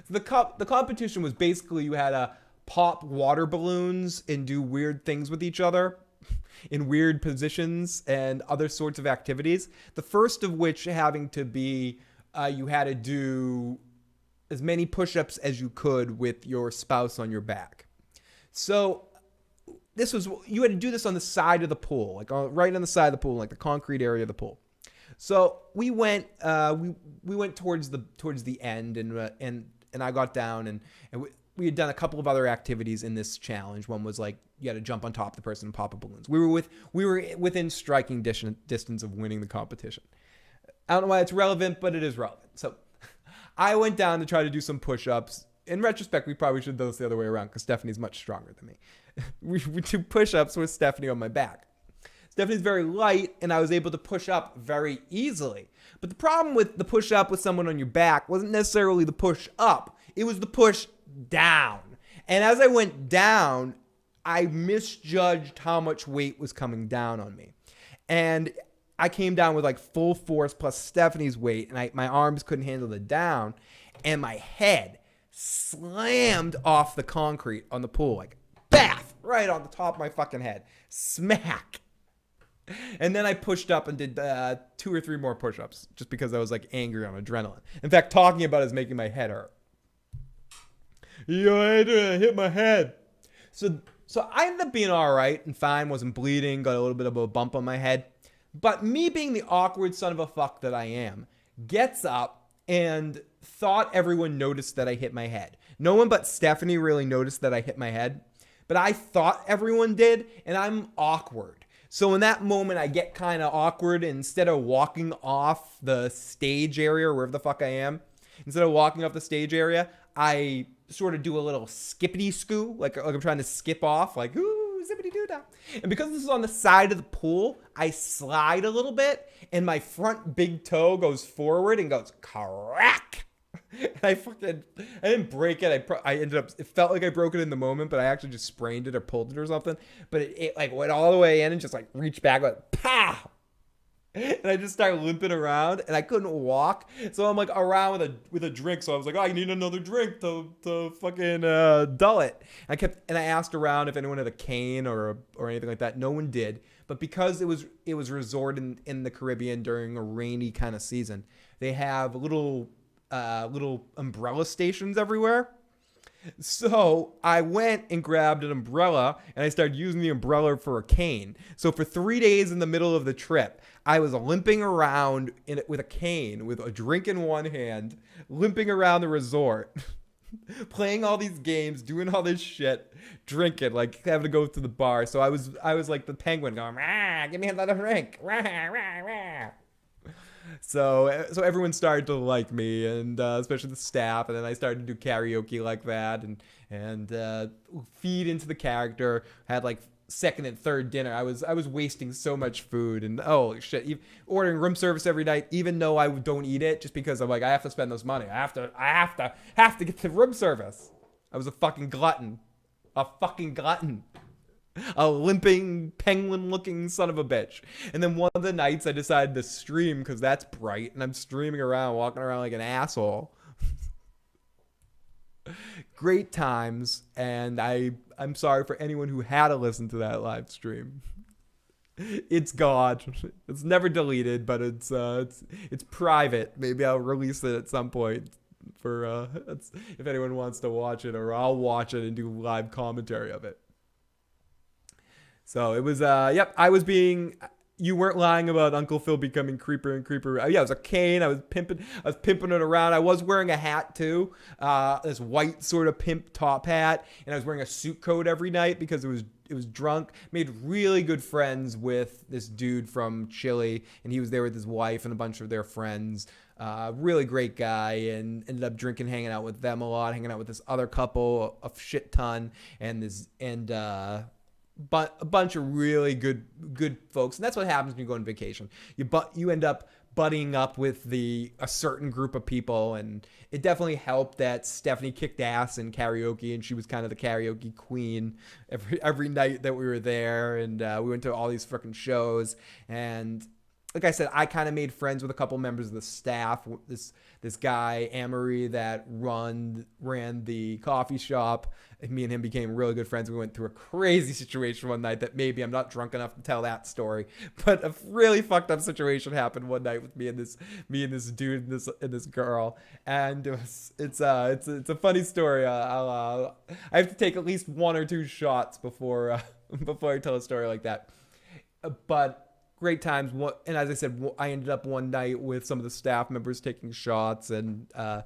So the competition was basically you had to pop water balloons and do weird things with each other in weird positions and other sorts of activities. The first of which having to be you had to do as many push-ups as you could with your spouse on your back. So you had to do this on the side of the pool, like right on the side of the pool, like the concrete area of the pool. So we went towards the end, and I got down, and we had done a couple of other activities in this challenge. One was like you had to jump on top of the person and pop up balloons. We were within striking distance of winning the competition. I don't know why it's relevant, but it is relevant. So I went down to try to do some push-ups. In retrospect, we probably should have done this the other way around because Stephanie's much stronger than me. We do push-ups with Stephanie on my back. Stephanie's very light, and I was able to push up very easily. But the problem with the push-up with someone on your back wasn't necessarily the push-up. It was the push-down. And as I went down, I misjudged how much weight was coming down on me. And I came down with like full force plus Stephanie's weight, and my arms couldn't handle the down, and my head slammed off the concrete on the pool, like bath, right on the top of my fucking head, smack. And then I pushed up and did 2 or 3 more push-ups just because I was like angry on adrenaline. In fact, talking about it is making my head hurt. Yo, Adrian, I hit my head. So I ended up being all right and fine, wasn't bleeding, got a little bit of a bump on my head. But me being the awkward son of a fuck that I am, gets up and thought everyone noticed that I hit my head. No one but Stephanie really noticed that I hit my head, but I thought everyone did, and I'm awkward. So in that moment, I get kind of awkward, and instead of walking off the stage area, or wherever the fuck I am, instead of walking off the stage area, I sort of do a little skippity-scoo, like I'm trying to skip off, like, ooh, zippity-doo-dah. And because this is on the side of the pool, I slide a little bit, and my front big toe goes forward and goes crack. And I didn't break it. I ended up, it felt like I broke it in the moment, but I actually just sprained it or pulled it or something. But it like went all the way in and just like reached back, like pow. And I just started limping around, and I couldn't walk. So I'm like around with a drink. So I was like, oh, I need another drink to fucking dull it. And I asked around if anyone had a cane or anything like that. No one did. But because it was resort in the Caribbean during a rainy kind of season, they have little umbrella stations everywhere. So I went and grabbed an umbrella, and I started using the umbrella for a cane. So for 3 days in the middle of the trip, I was limping around with a cane, with a drink in one hand, limping around the resort, playing all these games, doing all this shit, drinking, like having to go to the bar. So I was like the penguin going, rah, give me another drink, rah, rah, rah. So everyone started to like me, and especially the staff, and then I started to do karaoke like that, and feed into the character. Had like second and third dinner. I was wasting so much food, and oh shit, ordering room service every night, even though I don't eat it, just because I'm like, I have to spend this money. I have to get the room service. I was a fucking glutton. A limping, penguin-looking son of a bitch. And then one of the nights I decided to stream because that's bright, and I'm streaming around, walking around like an asshole. Great times, and I'm sorry for anyone who had to listen to that live stream. It's gone. It's never deleted, but it's private. Maybe I'll release it at some point. for if anyone wants to watch it, or I'll watch it and do live commentary of it. So it was, yep, you weren't lying about Uncle Phil becoming creeper and creeper. Yeah, it was a cane. I was pimping it around. I was wearing a hat too, this white sort of pimp top hat, and I was wearing a suit coat every night because it was drunk. Made really good friends with this dude from Chile, and he was there with his wife and a bunch of their friends. Really great guy, and ended up hanging out with them a lot, hanging out with this other couple a shit ton, but a bunch of really good folks. And that's what happens when you go on vacation. You end up buddying up with a certain group of people, and it definitely helped that Stephanie kicked ass in karaoke, and she was kind of the karaoke queen every night that we were there. And we went to all these freaking shows, and like I said, I kind of made friends with a couple members of the staff. This guy, Amory, that ran the coffee shop. And me and him became really good friends. We went through a crazy situation one night that maybe I'm not drunk enough to tell that story, but a really fucked up situation happened one night with me and this dude and this girl, and it's a funny story. I have to take at least 1 or 2 shots before I tell a story like that, but. Great times. And as I said, I ended up one night with some of the staff members taking shots, and a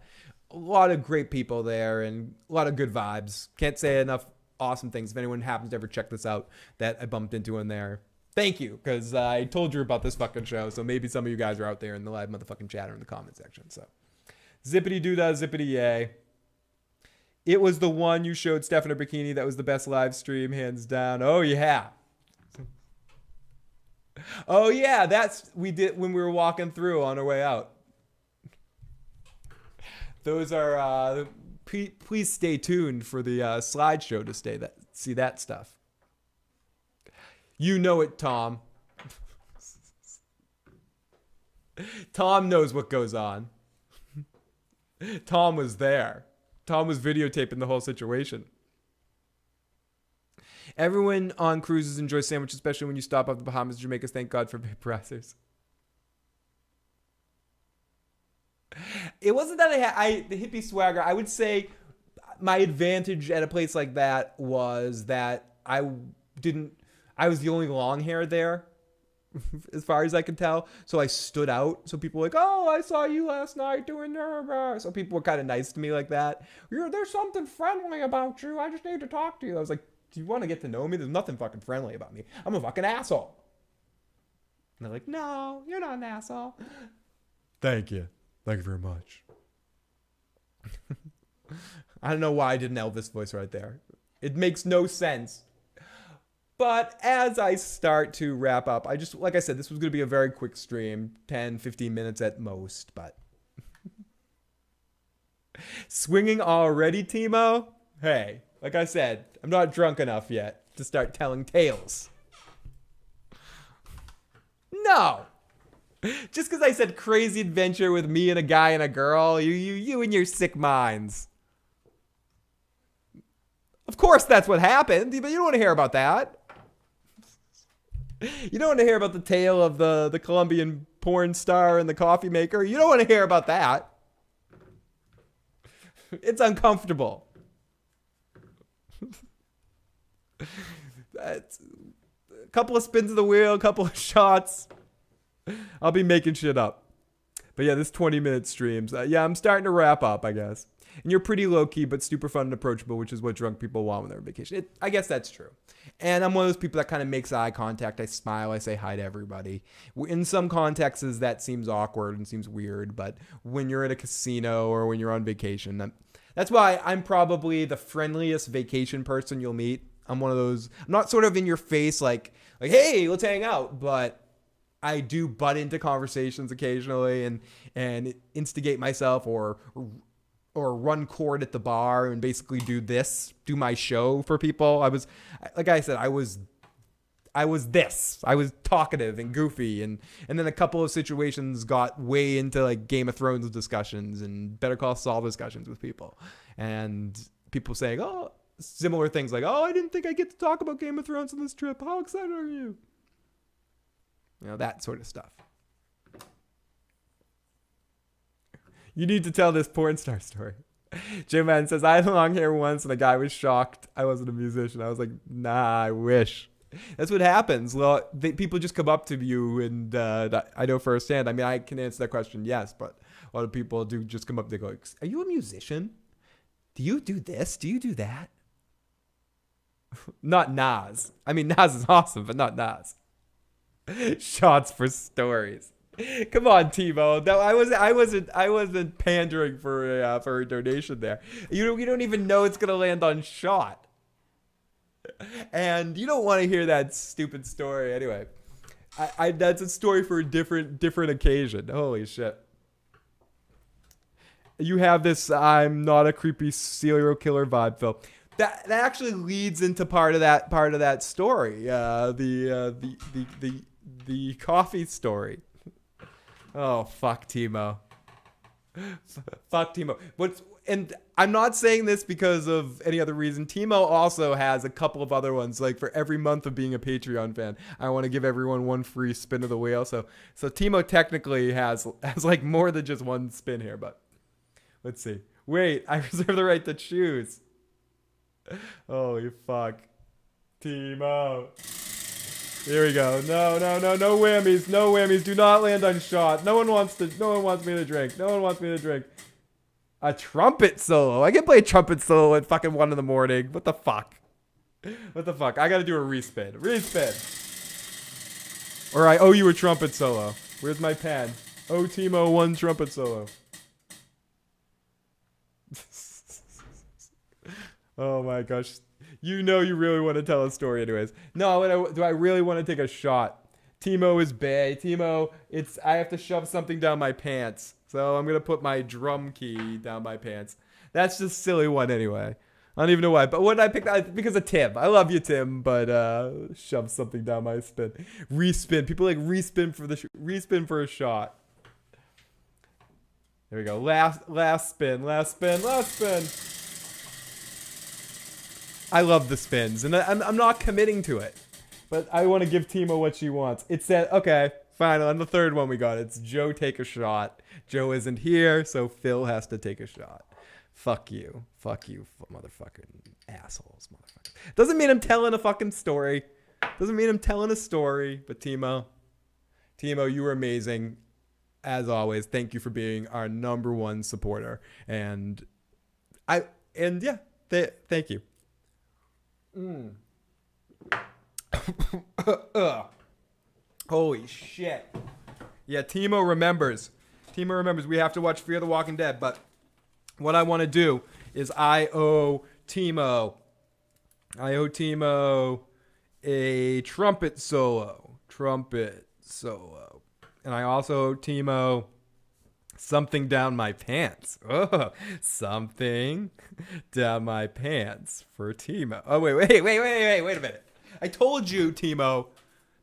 lot of great people there and a lot of good vibes. Can't say enough awesome things. If anyone happens to ever check this out that I bumped into in there, thank you, because I told you about this fucking show, so maybe some of you guys are out there in the live motherfucking chat or in the comment section. So zippity doo dah, zippity yay. It was the one you showed Steph in her bikini that was the best live stream, hands down. Oh yeah. Oh yeah, we did when we were walking through on our way out. Those are please stay tuned for the slideshow to see that stuff. You know it, Tom. Tom knows what goes on. Tom was there. Tom was videotaping the whole situation. Everyone on cruises enjoys sandwiches, especially when you stop off the Bahamas, Jamaica. Thank God for vaporizers. It wasn't that the hippie swagger. I would say my advantage at a place like that was that I was the only long hair there, as far as I could tell. So I stood out. So people were like, oh, I saw you last night doing nervous. So people were kind of nice to me like that. There's something friendly about you. I just need to talk to you. I was like, do you want to get to know me? There's nothing fucking friendly about me. I'm a fucking asshole. And they're like, no, you're not an asshole. Thank you. Thank you very much. I don't know why I did an Elvis voice right there. It makes no sense. But as I start to wrap up, like I said, this was going to be a very quick stream, 10, 15 minutes at most, but swinging already, Timo? Hey. Like I said, I'm not drunk enough yet to start telling tales. No. Just because I said crazy adventure with me and a guy and a girl, you and your sick minds. Of course that's what happened, but you don't want to hear about that. You don't want to hear about the tale of the Colombian porn star and the coffee maker. You don't want to hear about that. It's uncomfortable. That's a couple of spins of the wheel, a couple of shots. I'll be making shit up. But yeah, this 20-minute streams. Yeah, I'm starting to wrap up, I guess. And you're pretty low-key, but super fun and approachable, which is what drunk people want when they're on vacation. I guess that's true. And I'm one of those people that kind of makes eye contact. I smile. I say hi to everybody. In some contexts, that seems awkward and seems weird. But when you're at a casino or when you're on vacation, that's why I'm probably the friendliest vacation person you'll meet. I'm one of those, I'm not sort of in your face like, hey, let's hang out. But I do butt into conversations occasionally and instigate myself or run chord at the bar and basically do my show for people. I was, like I said, I was talkative and goofy, and then a couple of situations got way into like Game of Thrones discussions and Better Call Saul discussions with people, and people saying, oh, similar things like, oh, I didn't think I get to talk about Game of Thrones on this trip. How excited are you? You know, that sort of stuff. You need to tell this porn star story. Jim Man says, I had long hair once and a guy was shocked I wasn't a musician. I was like, nah, I wish. That's what happens. Well, people just come up to you, and I know firsthand. I mean, I can answer that question, yes, but a lot of people do just come up and they go, are you a musician? Do you do this? Do you do that? Not Nas. I mean, Nas is awesome, but not Nas. Shots for stories. Come on, Timo. No, I wasn't pandering for a donation there. You don't even know it's gonna land on shot, and you don't want to hear that stupid story anyway. I that's a story for a different occasion. Holy shit. You have this I'm not a creepy serial killer vibe, Phil. That actually leads into part of that story. The coffee story. Oh, fuck Timo. Fuck Timo. And I'm not saying this because of any other reason. Timo also has a couple of other ones. Like for every month of being a Patreon fan, I want to give everyone one free spin of the wheel. So Timo technically has like more than just one spin here. But let's see. Wait, I reserve the right to choose. Holy fuck. Timo. Here we go. No whammies. No whammies. Do not land on shot. No one wants me to drink. A trumpet solo. I can play a trumpet solo at fucking 1 a.m. What the fuck? I gotta do a respin. Or I owe you a trumpet solo. Where's my pen? Oh, Timo, 1 trumpet solo. Oh my gosh. You know you really want to tell a story anyways. No, do I really want to take a shot? Timo is bae. Timo, I have to shove something down my pants. So I'm going to put my drum key down my pants. That's just a silly one anyway. I don't even know why. But what did I pick? Because of Tim. I love you, Tim, but shove something down my spin. Respin. People like respin for a shot. There we go. Last spin. I love the spins, and I'm not committing to it, but I want to give Timo what she wants. It said, okay, fine, on the third one we got, it's Joe take a shot. Joe isn't here, so Phil has to take a shot. Fuck you, motherfucking assholes, motherfucker. Doesn't mean I'm telling a fucking story. But Timo, you were amazing, as always. Thank you for being our #1 supporter, and yeah, thank you. Holy shit. Yeah, Timo remembers we have to watch Fear the Walking Dead, but what I want to do is I owe Timo a trumpet solo. And I also owe Timo something down my pants. Oh, something down my pants for Timo. Oh, wait a minute. I told you, Timo,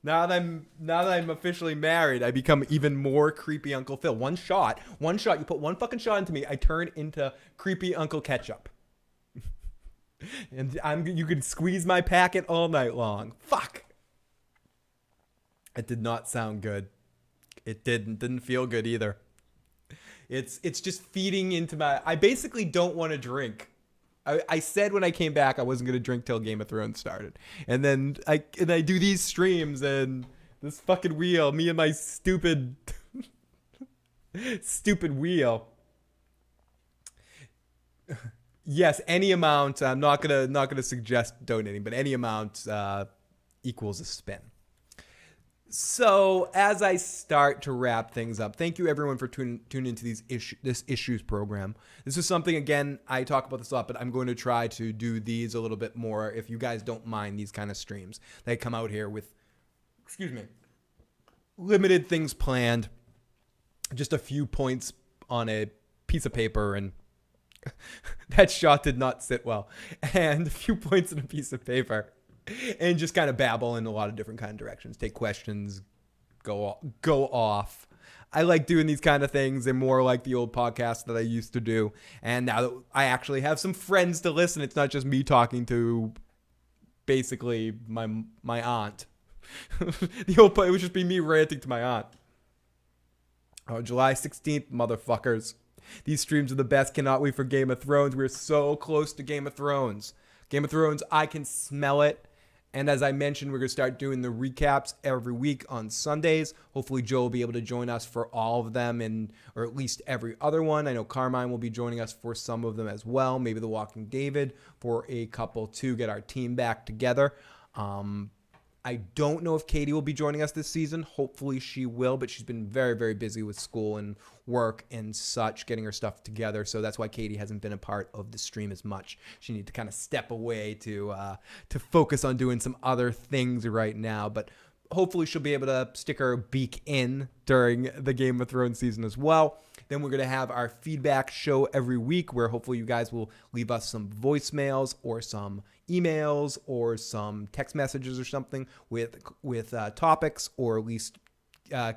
now that I'm officially married, I become even more creepy Uncle Phil. One shot, you put one fucking shot into me, I turn into creepy Uncle Ketchup. And you could squeeze my packet all night long. Fuck. It did not sound good. It didn't feel good either. It's just feeding into my... I basically don't want to drink. I said when I came back I wasn't going to drink till Game of Thrones started. And then I do these streams and this fucking wheel, me and my stupid wheel. Yes, any amount. I'm not gonna suggest donating, but any amount equals a spin. So as I start to wrap things up, thank you everyone for tuning into this issues program. This is something, again, I talk about this a lot, but I'm going to try to do these a little bit more if you guys don't mind these kind of streams. They come out here with, limited things planned, just a few points on a piece of paper, and that shot did not sit well, and a few points on a piece of paper. And just kind of babble in a lot of different kind of directions. Take questions, go off. I like doing these kind of things. They're more like the old podcast that I used to do. And now that I actually have some friends to listen, it's not just me talking to basically my aunt. It would just be me ranting to my aunt. Oh, July 16th, motherfuckers. These streams are the best. Cannot wait for Game of Thrones. We're so close to Game of Thrones. Game of Thrones, I can smell it. And as I mentioned, we're going to start doing the recaps every week on Sundays. Hopefully, Joe will be able to join us for all of them, or at least every other one. I know Carmine will be joining us for some of them as well. Maybe The Walking David for a couple to get our team back together. I don't know if Katie will be joining us this season. Hopefully she will, but she's been very, very busy with school and work and such, getting her stuff together. So that's why Katie hasn't been a part of the stream as much. She needs to kind of step away to focus on doing some other things right now. But hopefully she'll be able to stick her beak in during the Game of Thrones season as well. Then we're going to have our feedback show every week where hopefully you guys will leave us some voicemails or some emails or some text messages or something with topics, or at least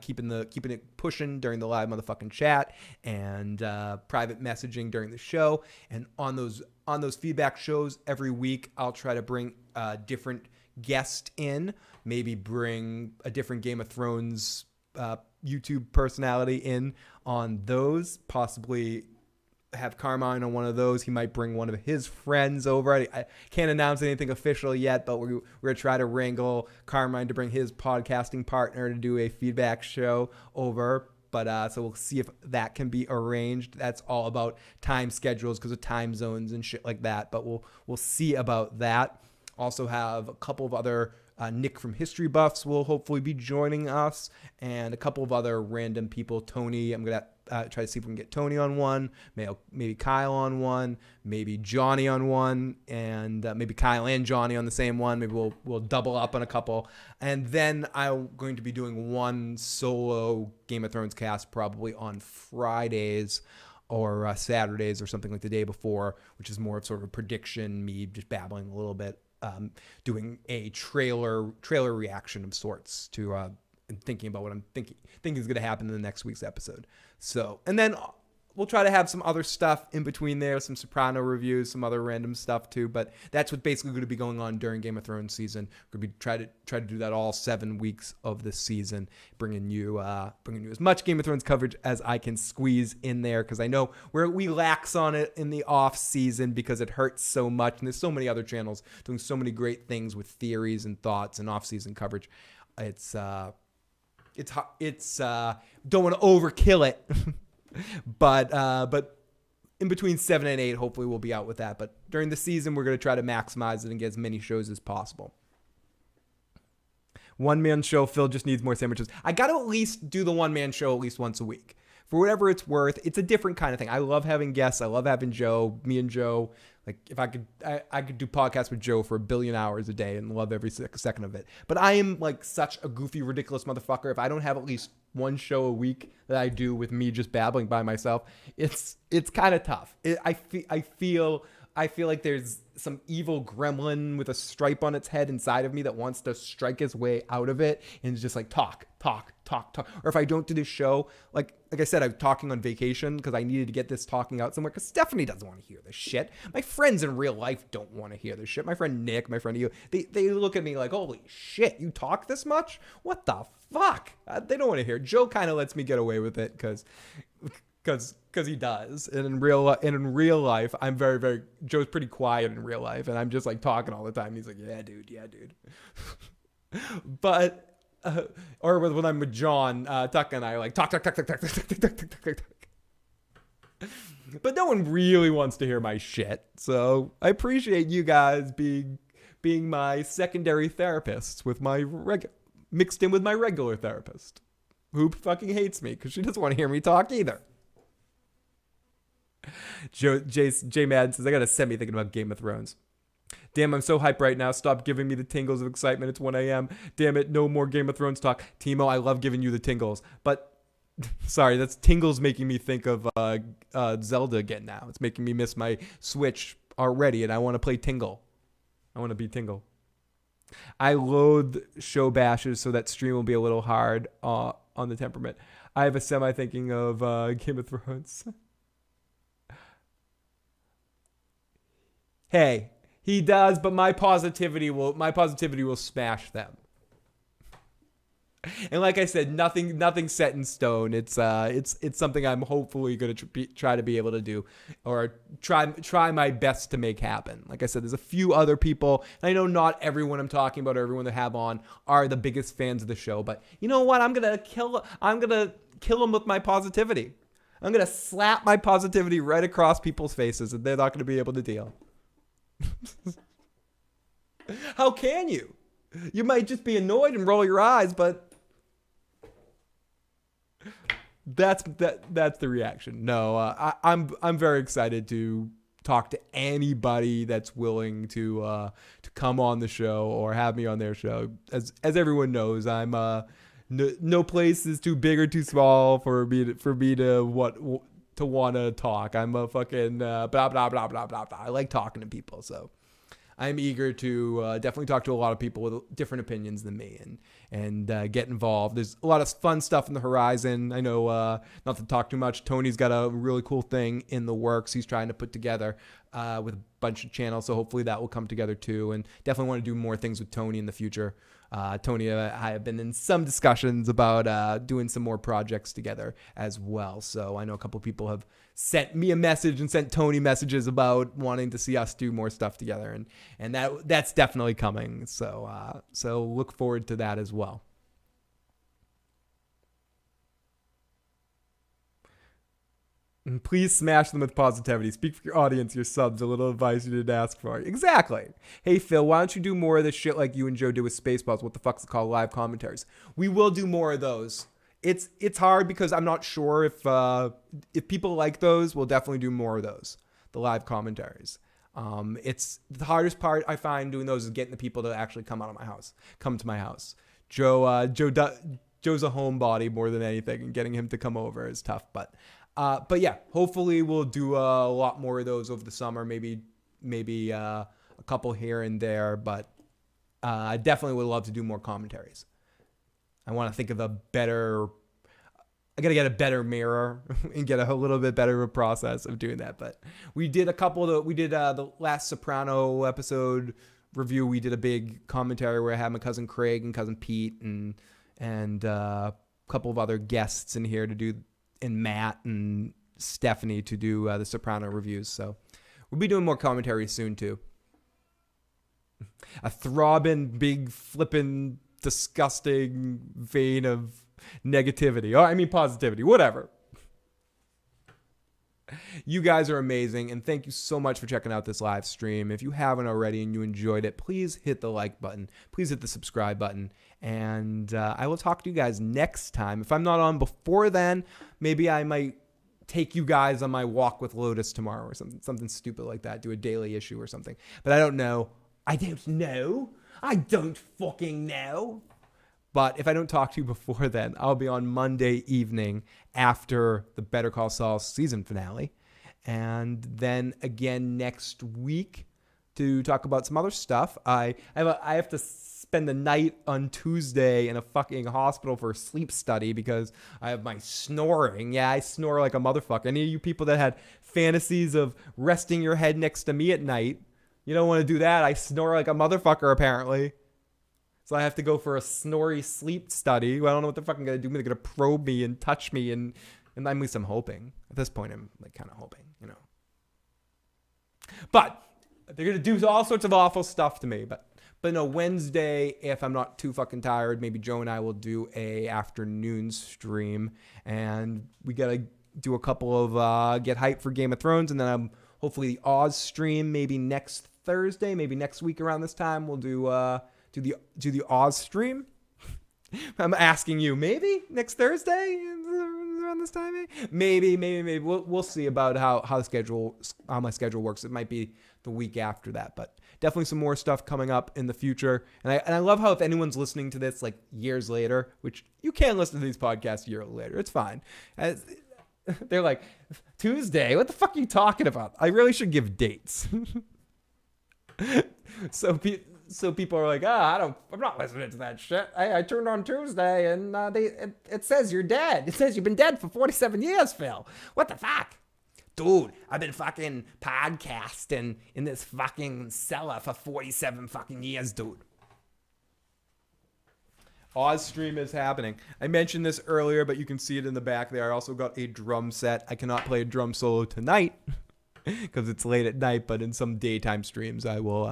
keeping it pushing during the live motherfucking chat and private messaging during the show. And on those feedback shows every week, I'll try to bring a different guest in, maybe bring a different Game of Thrones YouTube personality in on those, possibly have Carmine on one of those. He might bring one of his friends over. I can't announce anything official yet, but we're going to try to wrangle Carmine to bring his podcasting partner to do a feedback show over. But so we'll see if that can be arranged. That's all about time schedules because of time zones and shit like that. But we'll see about that. Also have a couple of other Nick from History Buffs will hopefully be joining us, and a couple of other random people. Tony, I'm going to try to see if we can get Tony on one, maybe Kyle on one, maybe Johnny on one, and maybe Kyle and Johnny on the same one. Maybe we'll double up on a couple. And then I'm going to be doing one solo Game of Thrones cast probably on Fridays or Saturdays or something like the day before, which is more of sort of a prediction, me just babbling a little bit. Doing a trailer reaction of sorts to and thinking about what I'm thinking is going to happen in the next week's episode. So, and then we'll try to have some other stuff in between there, some Soprano reviews, some other random stuff too. But that's what's basically going to be going on during Game of Thrones season. We're going to try to do that all 7 weeks of the season, bringing you as much Game of Thrones coverage as I can squeeze in there, because I know we lax on it in the off season because it hurts so much, and there's so many other channels doing so many great things with theories and thoughts and off season coverage. It's don't want to overkill it. But in between 7 and 8, hopefully we'll be out with that. But during the season, we're going to try to maximize it and get as many shows as possible. One-man show, Phil just needs more sandwiches. I got to at least do the one-man show at least once a week. For whatever it's worth, it's a different kind of thing. I love having guests. I love having Joe, me and Joe. Like, if I could do podcasts with Joe for 1 billion hours a day and love every second of it. But I am like such a goofy, ridiculous motherfucker. If I don't have at least one show a week that I do with me just babbling by myself, it's kind of tough. I feel like there's some evil gremlin with a stripe on its head inside of me that wants to strike his way out of it and just like talk. Or if I don't do this show, like I said, I'm talking on vacation because I needed to get this talking out somewhere because Stephanie doesn't want to hear this shit. My friends in real life don't want to hear this shit. My friend Nick, my friend you, they look at me like, holy shit, you talk this much? What the fuck? They don't want to hear. Joe kind of lets me get away with it because he does. And in real life, I'm very, very, Joe's pretty quiet in real life, and I'm just like talking all the time. And he's like, yeah, dude. But, or when I'm with John, Tuck and I are like, talk. But no one really wants to hear my shit. So I appreciate you guys being my secondary therapists with my mixed in with my regular therapist, who fucking hates me because she doesn't want to hear me talk either. J Madden says, I got a semi thinking about Game of Thrones. Damn, I'm so hyped right now. Stop giving me the tingles of excitement. It's 1 a.m. Damn it, no more Game of Thrones talk. Timo, I love giving you the tingles. But, sorry, that's tingles making me think of Zelda again now. It's making me miss my Switch already, and I want to play Tingle. I want to be Tingle. I loathe show bashes, so that stream will be a little hard on the temperament. I have a semi thinking of Game of Thrones. Hey, he does, but my positivity will smash them. And like I said, nothing set in stone. It's something I'm hopefully going to try to be able to do, or try my best to make happen. Like I said, there's a few other people, and I know not everyone I'm talking about or everyone that I have on are the biggest fans of the show, but you know what? I'm gonna kill them with my positivity. I'm gonna slap my positivity right across people's faces, and they're not gonna be able to deal. How can you? You might just be annoyed and roll your eyes, but that's the reaction. No, I'm very excited to talk to anybody that's willing to come on the show or have me on their show. As everyone knows, I'm no place is too big or too small for me to want to talk. I'm a fucking blah blah blah blah blah blah. I like talking to people, so I'm eager to definitely talk to a lot of people with different opinions than me and get involved. There's a lot of fun stuff in the horizon. I know, not to talk too much, Tony's got a really cool thing in the works he's trying to put together with a bunch of channels, so hopefully that will come together too. And definitely want to do more things with Tony in the future. Tony and I have been in some discussions about doing some more projects together as well. So I know a couple people have sent me a message and sent Tony messages about wanting to see us do more stuff together, and that's definitely coming. So look forward to that as well. And please smash them with positivity. Speak for your audience, your subs. A little advice you didn't ask for. Exactly. Hey, Phil, why don't you do more of this shit like you and Joe do with Spaceballs? What the fuck's it called? Live commentaries. We will do more of those. It's hard because I'm not sure if people like those. We'll definitely do more of those. The live commentaries. It's the hardest part I find doing those is getting the people to actually come to my house. Joe's a homebody more than anything, and getting him to come over is tough. But yeah, hopefully we'll do a lot more of those over the summer. Maybe a couple here and there, but I definitely would love to do more commentaries. I want to think of I got to get a better mirror and get a little bit better of a process of doing that. But we did the last Soprano episode review. We did a big commentary where I had my cousin Craig and cousin Pete and a couple of other guests in here to do, and Matt and Stephanie to do the Soprano reviews. So we'll be doing more commentary soon too. A throbbing, big, flippin', disgusting vein of negativity. Or I mean positivity, whatever. You guys are amazing, and thank you so much for checking out this live stream. If you haven't already and you enjoyed it, please hit the like button. Please hit the subscribe button. And I will talk to you guys next time. If I'm not on before then, maybe I might take you guys on my walk with Lotus tomorrow or something stupid like that. Do a daily issue or something. But I don't know. I don't fucking know. But if I don't talk to you before then, I'll be on Monday evening after the Better Call Saul season finale. And then again next week to talk about some other stuff. I have to spend the night on Tuesday in a fucking hospital for a sleep study because I have my snoring. Yeah, I snore like a motherfucker. Any of you people that had fantasies of resting your head next to me at night, you don't want to do that. I snore like a motherfucker, apparently. So I have to go for a snory sleep study. Well, I don't know what they're fucking going to do. They're going to probe me and touch me. And at least I'm hoping. At this point, I'm like kind of hoping, you know. But they're going to do all sorts of awful stuff to me. But no, Wednesday, if I'm not too fucking tired, maybe Joe and I will do a afternoon stream. And we got to do a couple of get hyped for Game of Thrones. And then hopefully the Oz stream maybe next Thursday, maybe next week around this time. We'll do the Oz stream. I'm asking you, maybe next Thursday around this time. Maybe. We'll see about how my schedule works. It might be the week after that, but definitely some more stuff coming up in the future. And I love how if anyone's listening to this like years later, which you can listen to these podcasts years later, it's fine. They're like, Tuesday, what the fuck are you talking about? I really should give dates. So people are like, I'm not listening to that shit. I turned on Tuesday and it says you're dead. It says you've been dead for 47 years, Phil. What the fuck? Dude, I've been fucking podcasting in this fucking cellar for 47 fucking years, dude. Oz stream is happening. I mentioned this earlier, but you can see it in the back there. I also got a drum set. I cannot play a drum solo tonight because it's late at night, but in some daytime streams, I will.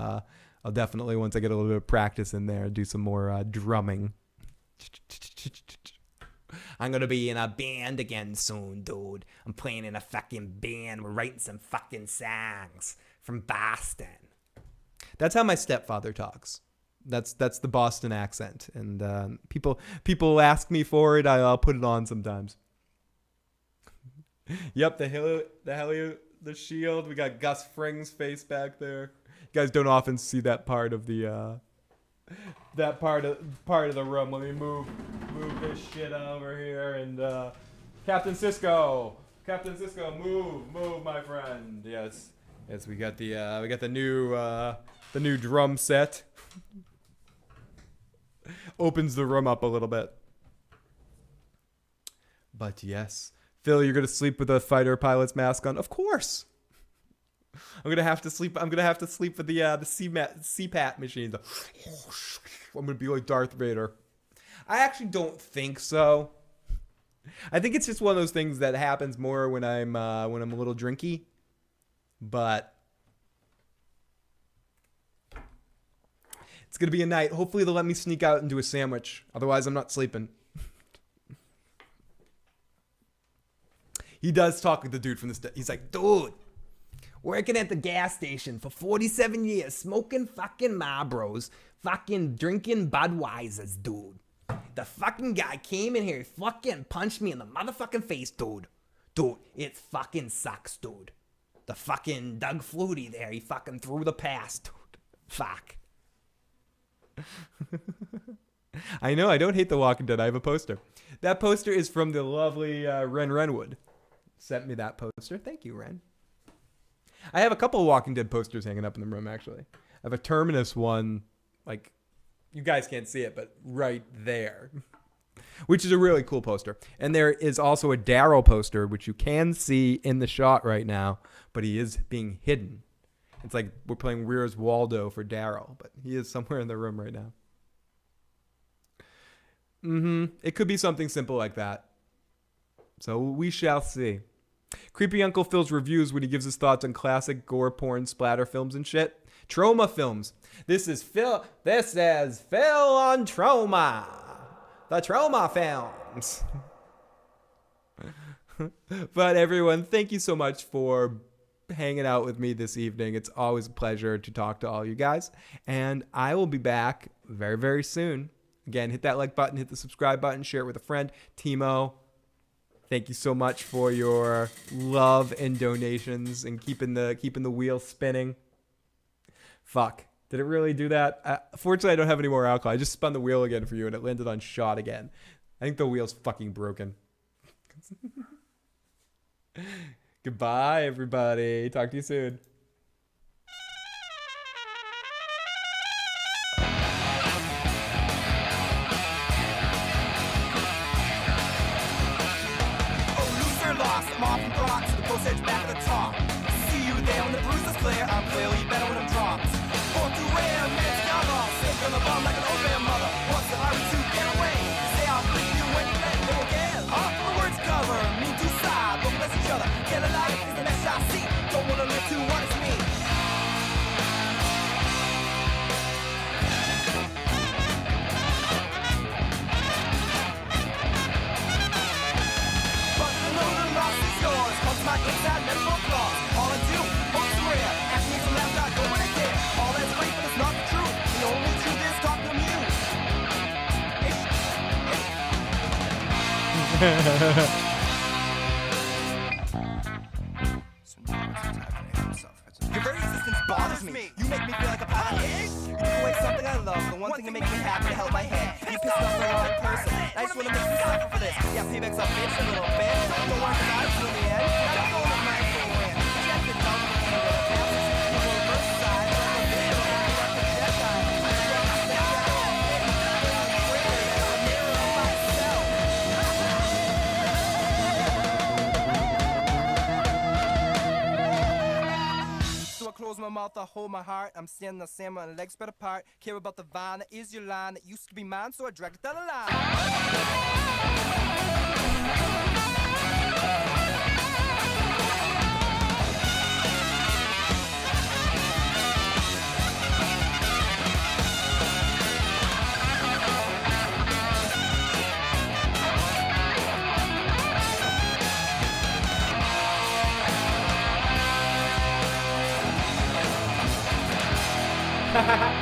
I'll definitely, once I get a little bit of practice in there, do some more drumming. I'm gonna be in a band again soon, dude. I'm playing in a fucking band. We're writing some fucking songs from Boston. That's how my stepfather talks. That's the Boston accent, and people ask me for it. I'll put it on sometimes. Yep, the shield. We got Gus Fring's face back there. You guys don't often see that part of the part of the room. Let me move this shit over here, and Captain Cisco, move, my friend. Yes, we got the new drum set. Opens the room up a little bit. But yes, Phil, you're gonna sleep with a fighter pilot's mask on. Of course. I'm gonna have to sleep with the CPAP machine. I'm gonna be like Darth Vader. I actually don't think so. I think it's just one of those things that happens more when I'm a little drinky. But it's gonna be a night. Hopefully they'll let me sneak out and do a sandwich. Otherwise, I'm not sleeping. He does talk with the dude from the. He's like, dude, working at the gas station for 47 years, smoking fucking Marlboros, fucking drinking Budweisers, dude. The fucking guy came in here, fucking punched me in the motherfucking face, dude. Dude, it fucking sucks, dude. The fucking Doug Flutie there, he fucking threw the pass, dude. Fuck. I know, I don't hate The Walking Dead. I have a poster. That poster is from the lovely Ren Renwood. Sent me that poster. Thank you, Ren. I have a couple of Walking Dead posters hanging up in the room, actually. I have a Terminus one, like, you guys can't see it, but right there, which is a really cool poster. And there is also a Daryl poster, which you can see in the shot right now, but he is being hidden. It's like we're playing Where's Waldo for Daryl, but he is somewhere in the room right now. It could be something simple like that. So we shall see. Creepy Uncle Phil's reviews when he gives his thoughts on classic gore porn splatter films and shit. Trauma films. This is Phil on Trauma. The Trauma films. But everyone, thank you so much for hanging out with me this evening. It's always a pleasure to talk to all you guys. And I will be back very, very soon. Again, hit that like button, hit the subscribe button, share it with a friend. Timo, thank you so much for your love and donations and keeping the wheel spinning. Fuck. Did it really do that? Fortunately, I don't have any more alcohol. I just spun the wheel again for you, and it landed on shot again. I think the wheel's fucking broken. Goodbye, everybody. Talk to you soon. Edge back at the top. See you there when the bruise is clear. I'm clearly better when I'm dropped. Born through rare, man's got lost. Sick on the bum like an old man mother. What's the hurry to get away? Say I'll bring you when you let go again. The words cover, mean to side. Don't bless each other. Get a life is the mess I see. Don't wanna live to what is me. But the know the loss is yours. Comes my inside mental flaws. All I do, what's rare? Ask me some left, I go when I care. All that's great, but it's not the truth. The only truth is talking to you. Your very existence bothers me. You make me feel like a pile of eggs. You take away something I love. The one thing that makes me happy to held my head. You pissed off the wrong person. I just wanna make you suffer for this. Yeah, payback's a bitch, a little bitch. Don't want to die till the end. I don't know what my full win. Check it out. You go first side. Like a bitch. Like a Jedi. So I close my mouth. author, hold my heart. I'm standing on sand, my legs spread apart. Care about the vine that is your line that used to be mine, so I dragged it down the line. Ha ha ha.